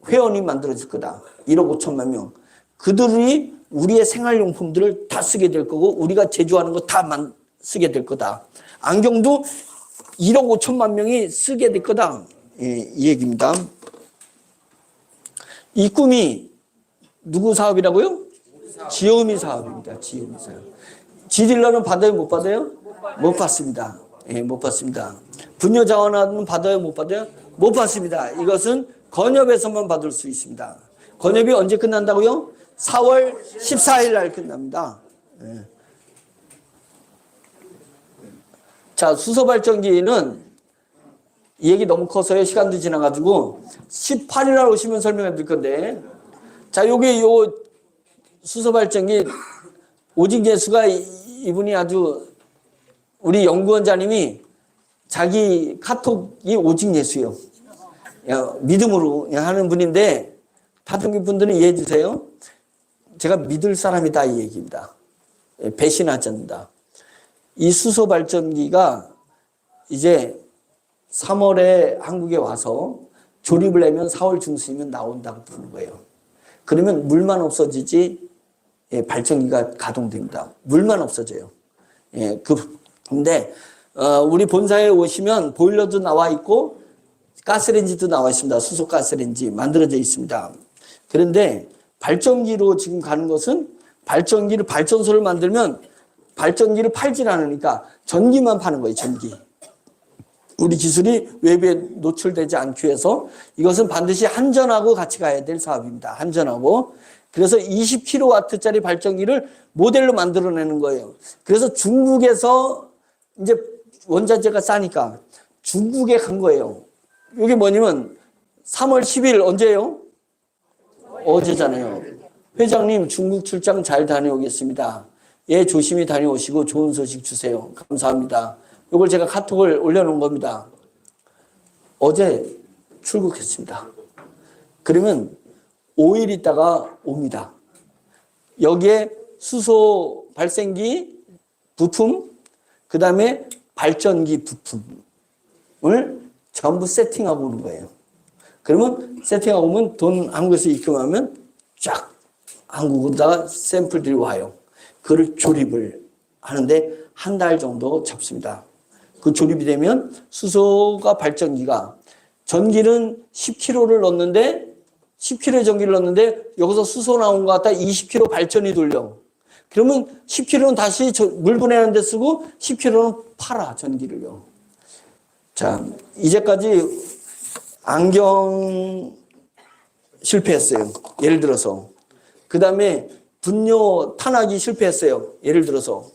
회원이 만들어질 거다. 1억 5천만 명. 그들이 우리의 생활용품들을 다 쓰게 될 거고 우리가 제조하는 거 다 쓰게 될 거다. 안경도 1억 5천만 명이 쓰게 될 거다. 예, 이 얘기입니다. 이 꿈이 누구 사업이라고요? 지오미 사업입니다. 지오미 사업. 지딜러는 받아요? 못 받아요? 못 받습니다. 예, 못 받습니다. 분녀자원은 받아요? 못 받아요? 못 받습니다. 이것은 건협에서만 받을 수 있습니다. 건협이 언제 끝난다고요? 4월 14일 날 끝납니다. 예. 자, 수소발전기는 이 얘기 너무 커서요. 시간도 지나가지고 18일 날 오시면 설명해 드릴 건데, 자, 요게 요 수소발전기 오직 예수가 이분이 아주 우리 연구원자님이 자기 카톡이 오직 예수요. 믿음으로 하는 분인데 다른 분들은 이해해 주세요. 제가 믿을 사람이다 이 얘기입니다. 배신하지 않는다. 이 수소 발전기가 이제 3월에 한국에 와서 조립을 하면 4월 중순이면 나온다고 부르는 거예요. 그러면 물만 없어지지 발전기가 가동됩니다. 물만 없어져요. 근데 우리 본사에 오시면 보일러도 나와 있고 가스레인지도 나와 있습니다. 수소 가스레인지 만들어져 있습니다. 그런데 발전기로 지금 가는 것은 발전소를 만들면 발전기를 팔질 않으니까 전기만 파는 거예요. 전기. 우리 기술이 외부에 노출되지 않기 위해서 이것은 반드시 한전하고 같이 가야 될 사업입니다. 한전하고. 그래서 20kW짜리 발전기를 모델로 만들어내는 거예요. 그래서 중국에서 이제 원자재가 싸니까 중국에 간 거예요. 이게 뭐냐면 3월 10일 언제예요? 어제잖아요. 회장님 중국 출장 잘 다녀오겠습니다. 예, 조심히 다녀오시고 좋은 소식 주세요. 감사합니다. 이걸 제가 카톡을 올려놓은 겁니다. 어제 출국했습니다. 그러면 5일 있다가 옵니다. 여기에 수소 발생기 부품, 그 다음에 발전기 부품을 전부 세팅하고 오는 거예요. 그러면 세팅하고 오면 돈 한국에서 입금하면 쫙 한국으로다가 샘플들이 와요. 그걸 조립을 하는데 한 달 정도 잡습니다. 그 조립이 되면 수소가 발전기가 전기는 10kg를 넣는데 10kg 전기를 넣는데 여기서 수소 나온 것 같다 20kg 발전이 돌려. 그러면 10kg는 다시 물 보내는 데 쓰고 10kg는 팔아 전기를요. 자, 이제까지 안경 실패했어요. 예를 들어서. 그 다음에 분뇨 탄하기 실패했어요. 예를 들어서.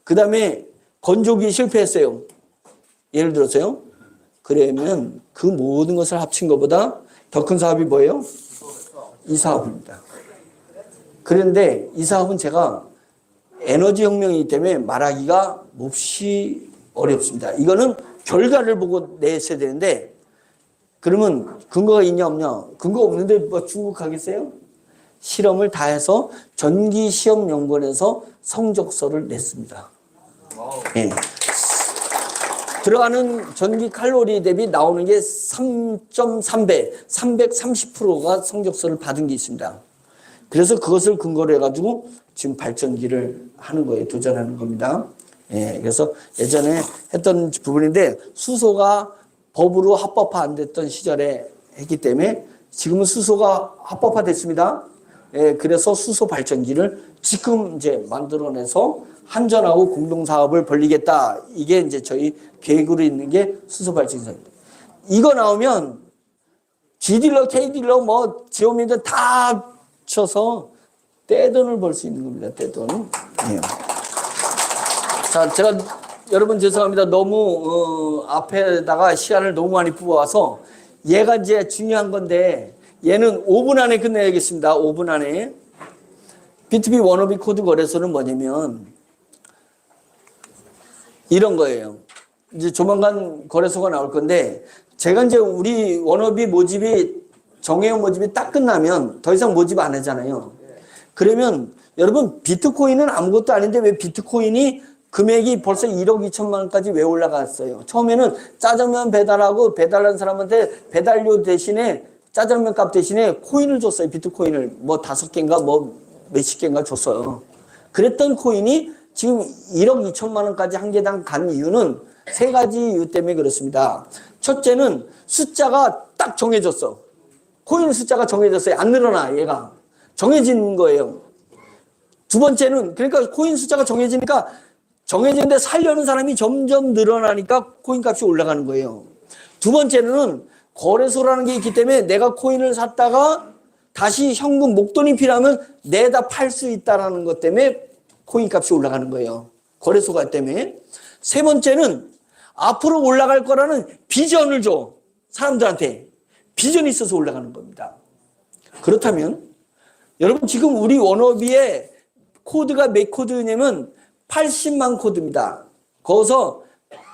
그 다음에 건조기 실패했어요. 예를 들어서요. 그러면 그 모든 것을 합친 것보다 더 큰 사업이 뭐예요? 이 사업입니다. 그런데 이 사업은 제가 에너지 혁명이기 때문에 말하기가 몹시 어렵습니다. 이거는 결과를 보고 내셔야 되는데 그러면 근거가 있냐 없냐? 근거 없는데 뭐 중국 가겠어요? 실험을 다 해서 전기시험연구원에서 성적서를 냈습니다. 예. 들어가는 전기 칼로리 대비 나오는 게 3.3배, 330%가 성적서를 받은 게 있습니다. 그래서 그것을 근거로 해가지고 지금 발전기를 하는 거예요. 도전하는 겁니다. 예, 그래서 예전에 했던 부분인데 수소가 법으로 합법화 안 됐던 시절에 했기 때문에 지금은 수소가 합법화 됐습니다. 예, 그래서 수소 발전기를 지금 이제 만들어내서 한전하고 공동사업을 벌리겠다. 이게 이제 저희 계획으로 있는 게 수소 발전기입니다. 이거 나오면 G딜러, K딜러, 뭐 지오민들 다 쳐서 떼돈을 벌 수 있는 겁니다. 떼돈. 예. 자, 제가 여러분 죄송합니다. 너무 앞에다가 시간을 너무 많이 뽑아와서 얘가 이제 중요한 건데 얘는 5분 안에 끝내야겠습니다. 5분 안에. B2B 워너비 코드 거래소는 뭐냐면 이런 거예요. 이제 조만간 거래소가 나올 건데 제가 이제 우리 워너비 모집이 정회원 모집이 딱 끝나면 더 이상 모집 안 하잖아요. 그러면 여러분 비트코인은 아무것도 아닌데 왜 비트코인이 금액이 벌써 1억 2천만 원까지 왜 올라갔어요? 처음에는 짜장면 배달하고 배달한 사람한테 배달료 대신에 짜장면 값 대신에 코인을 줬어요. 비트코인을 뭐 5개인가 뭐 몇십 개인가 줬어요. 그랬던 코인이 지금 1억 2천만 원까지 한 개당 간 이유는 세 가지 이유 때문에 그렇습니다. 첫째는 숫자가 딱 정해졌어. 코인 숫자가 정해졌어요. 안 늘어나 얘가. 정해진 거예요. 두 번째는 그러니까 코인 숫자가 정해지니까 정해지는데 살려는 사람이 점점 늘어나니까 코인 값이 올라가는 거예요. 두 번째는 거래소라는 게 있기 때문에 내가 코인을 샀다가 다시 현금 목돈이 필요하면 내다 팔 수 있다는 것 때문에 코인 값이 올라가는 거예요. 거래소가 때문에. 세 번째는 앞으로 올라갈 거라는 비전을 줘. 사람들한테. 비전이 있어서 올라가는 겁니다. 그렇다면 여러분 지금 우리 워너비의 코드가 몇 코드냐면 80만 코드입니다. 거기서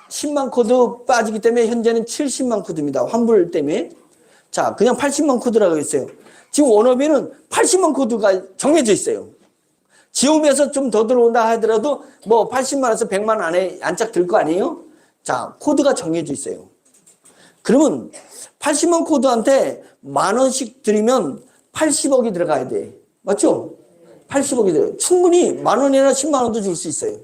10만 코드 빠지기 때문에 현재는 70만 코드입니다. 환불 때문에. 자, 그냥 80만 코드라고 했어요. 지금 워너비는 80만 코드가 정해져 있어요. 지오미에서 좀 더 들어온다 하더라도 뭐 80만에서 100만 안에 안짝 들 거 아니에요? 자, 코드가 정해져 있어요. 그러면 80만 코드한테 10,000원씩 드리면 80억이 들어가야 돼. 맞죠? 80억이 들어요. 충분히 10,000원이나 10만 원도 줄 수 있어요.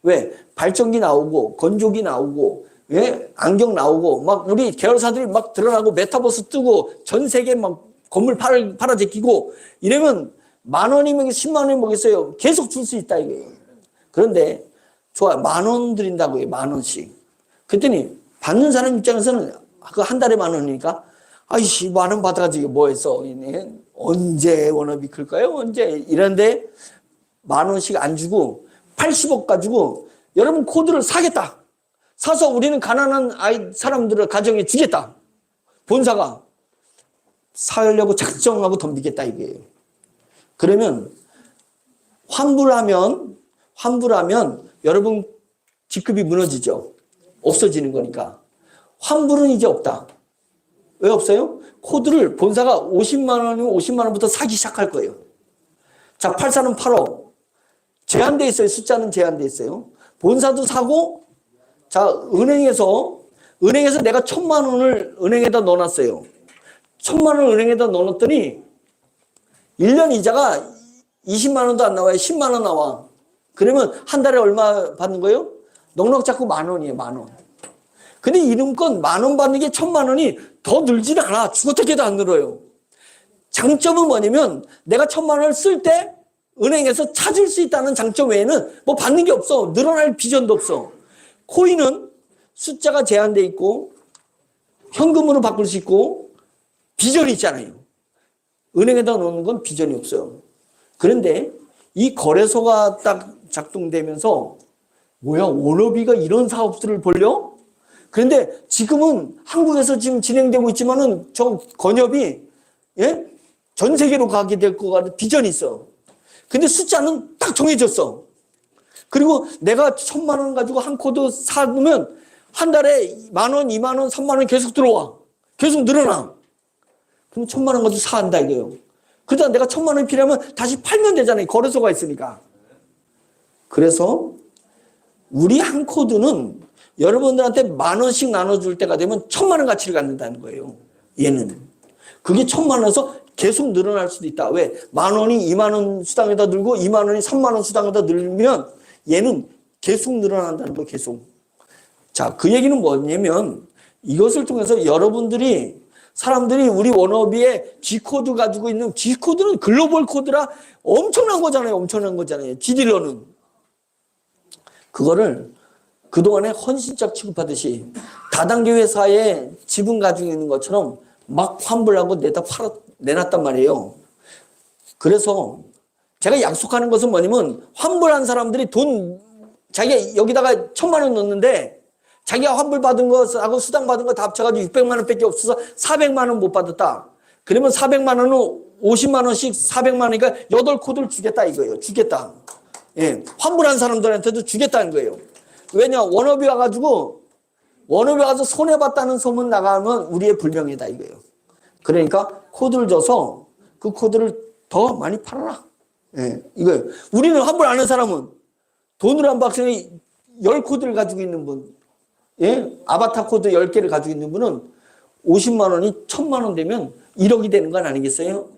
왜? 발전기 나오고 건조기 나오고 예? 안경 나오고 막 우리 계열사들이 막 드러나고 메타버스 뜨고 전 세계 막 건물 팔아 제끼고 이러면 10,000원이면 10만 원이 뭐겠어요? 계속 줄 수 있다 이거예요. 그런데 좋아 10,000원 드린다고 해요. 10,000원씩. 그랬더니 받는 사람 입장에서는 그 한 달에 10,000원이니까 아이씨 10,000원 받아가지고 뭐 했어? 언제 워너비 클까요? 언제? 이런데 10,000원씩 안 주고 80억 가지고 여러분 코드를 사겠다. 사서 우리는 가난한 사람들을 가정에 주겠다. 본사가 사려고 작정하고 덤비겠다 이거예요. 그러면 환불하면 여러분 직급이 무너지죠. 없어지는 거니까. 환불은 이제 없다. 왜 없어요? 코드를 본사가 50만 원이면 50만 원부터 사기 시작할 거예요. 자, 84는 8억. 제한돼 있어요. 숫자는 제한돼 있어요. 본사도 사고, 자, 은행에서 내가 1,000만 원을 은행에다 넣어놨어요. 1,000만 원을 은행에다 넣어놨더니 1년 이자가 20만 원도 안 나와요. 10만 원 나와. 그러면 한 달에 얼마 받는 거예요? 넉넉 잡고 10,000원이에요. 10,000원. 근데 이름껏 10,000원 받는 게 1,000만 원이 더 늘지는 않아. 죽었다 깨도 안 늘어요. 장점은 뭐냐면 내가 1,000만 원을 쓸 때 은행에서 찾을 수 있다는 장점 외에는 뭐 받는 게 없어. 늘어날 비전도 없어. 코인은 숫자가 제한돼 있고 현금으로 바꿀 수 있고 비전이 있잖아요. 은행에다 넣는 건 비전이 없어요. 그런데 이 거래소가 딱 작동되면서 뭐야 워너비가 이런 사업들을 벌려? 그런데 지금은 한국에서 지금 진행되고 있지만은 저 건협이 예? 전 세계로 가게 될 것 같은 비전이 있어. 근데 숫자는 딱 정해졌어. 그리고 내가 1,000만 원 가지고 한 코드 사면 한 달에 10,000원, 20,000 원, 30,000원 계속 들어와. 계속 늘어나. 그럼 1,000만 원 가지고 사한다 이거예요. 그러다 내가 1,000만 원이 필요하면 다시 팔면 되잖아요. 거래소가 있으니까. 그래서 우리 한 코드는 여러분들한테 10,000원씩 나눠줄 때가 되면 1,000만 원 가치를 갖는다는 거예요. 얘는. 그게 1,000만 원에서 계속 늘어날 수도 있다. 왜? 10,000원이 2만 원 수당에다 늘고 2만 원이 3만 원 수당에다 늘면 얘는 계속 늘어난다는 거예요. 계속. 자, 그 얘기는 뭐냐면 이것을 통해서 여러분들이 사람들이 우리 워너비의 G코드 가지고 있는 G코드는 글로벌 코드라 엄청난 거잖아요. 엄청난 거잖아요. G딜러는. 그거를 그동안에 헌신짝 취급하듯이 다단계 회사에 지분 가지고 있는 것처럼 막 환불하고 내놨단 말이에요. 그래서 제가 약속하는 것은 뭐냐면 환불한 사람들이 돈 자기가 여기다가 1,000만 원 넣었는데 자기가 환불 받은 것하고 수당 받은 거 다 합쳐가지고 600만 원밖에 없어서 400만 원 못 받았다. 그러면 400만 원은 50만 원씩 400만 원이니까 8코드를 주겠다 이거예요. 주겠다. 예, 환불한 사람들한테도 주겠다는 거예요. 왜냐? 워너비 와가지고 워너비 와서 손해봤다는 소문 나가면 우리의 불명예다 이거예요. 그러니까 코드를 줘서 그 코드를 더 많이 팔아라. 예, 이거예요. 우리는 환불 안 한 사람은 돈으로 한 박스에 10코드를 가지고 있는 분, 예? 아바타 코드 10개를 가지고 있는 분은 50만 원이 1,000만 원 되면 1억이 되는 건 아니겠어요?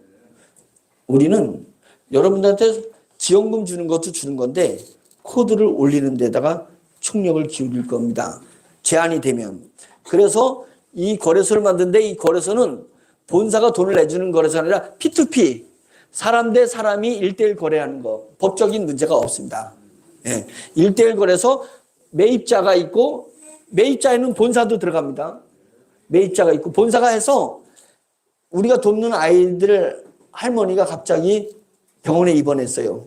우리는 여러분들한테 지원금 주는 것도 주는 건데 코드를 올리는 데다가 총력을 기울일 겁니다. 제한이 되면. 그래서 이 거래소를 만드는데 이 거래소는 본사가 돈을 내주는 거래소가 아니라 P2P, 사람 대 사람이 1대1 거래하는 거, 법적인 문제가 없습니다. 예. 1대1 거래소 매입자가 있고 매입자에는 본사도 들어갑니다. 매입자가 있고 본사가 해서 우리가 돕는 아이들 할머니가 갑자기 병원에 입원했어요.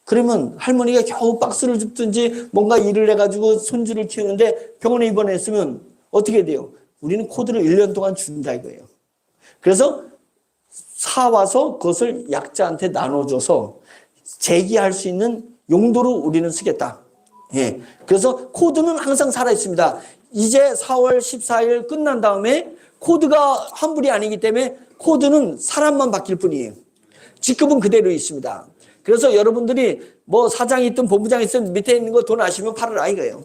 그러면 할머니가 겨우 박스를 줍든지 뭔가 일을 해가지고 손주를 키우는데 병원에 입원했으면 어떻게 돼요? 우리는 코드를 1년 동안 준다 이거예요. 그래서 사와서 그것을 약자한테 나눠줘서 재기할 수 있는 용도로 우리는 쓰겠다. 예. 그래서 코드는 항상 살아있습니다. 이제 4월 14일 끝난 다음에 코드가 환불이 아니기 때문에 코드는 사람만 바뀔 뿐이에요. 직급은 그대로 있습니다. 그래서 여러분들이 뭐 사장이 있든 본부장이 있든 밑에 있는 거 돈 아시면 팔으라 이거예요.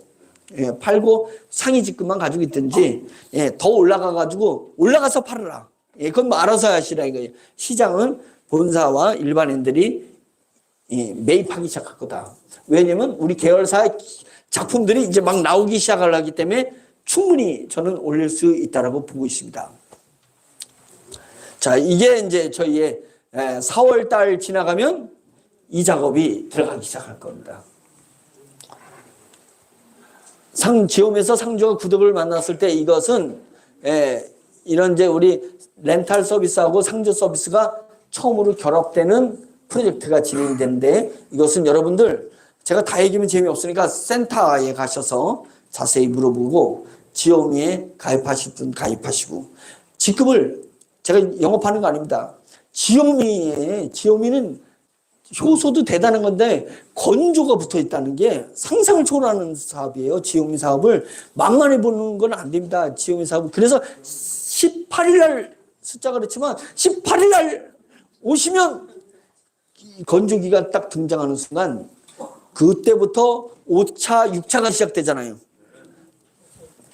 예, 팔고 상위 직급만 가지고 있든지 예, 더 올라가서 팔으라. 예, 그건 뭐 알아서 하시라 이거예요. 시장은 본사와 일반인들이 예, 매입하기 시작할 거다. 왜냐면 우리 계열사의 작품들이 이제 막 나오기 시작을 하기 때문에 충분히 저는 올릴 수 있다라고 보고 있습니다. 자, 이게 이제 저희의 4월 달 지나가면 이 작업이 들어가기 시작할 겁니다. 지홈에서 상주가 구독을 만났을 때 이것은 이런 이제 우리 렌탈 서비스하고 상주 서비스가 처음으로 결합되는 프로젝트가 진행되는데 이것은 여러분들 제가 다 얘기하면 재미없으니까 센터에 가셔서 자세히 물어보고 지홈이에 가입하실 분 가입하시고 직급을 제가 영업하는 거 아닙니다. 지홈이는 효소도 대단한 건데 건조가 붙어 있다는 게 상상을 초월하는 사업이에요. 지홈이 사업을 만만히 보는 건 안 됩니다. 지홈이 사업은. 그래서 18일 날 숫자가 그렇지만 18일 날 오시면 건조기가 딱 등장하는 순간 그때부터 5차, 6차가 시작되잖아요.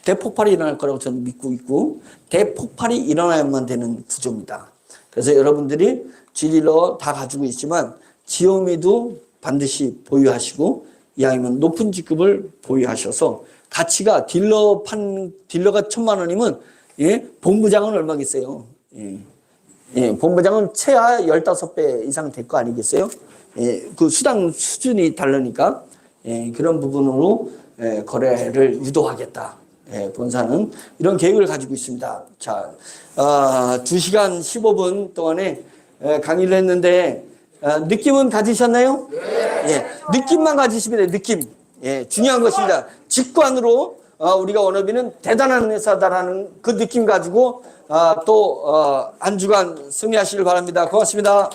대폭발이 일어날 거라고 저는 믿고 있고 대폭발이 일어나야만 되는 구조입니다. 그래서 여러분들이 G딜러 다 가지고 있지만 지홈이도 반드시 보유하시고 이왕이면 높은 직급을 보유하셔서 가치가 딜러가 1,000만 원이면 예, 본부장은 얼마겠어요? 예, 본부장은 최하 15배 이상 될 거 아니겠어요? 예, 그 수당 수준이 다르니까 예, 그런 부분으로 거래를 유도하겠다. 예, 본사는 이런 계획을 가지고 있습니다. 자, 2시간 15분 동안에 강의를 했는데 느낌은 가지셨나요? 네. 예, 느낌만 가지시면 돼요. 느낌. 예, 중요한 것입니다. 직관으로 우리가 워너비는 대단한 회사다라는 그 느낌 가지고 또 한 주간 승리하시길 바랍니다. 고맙습니다.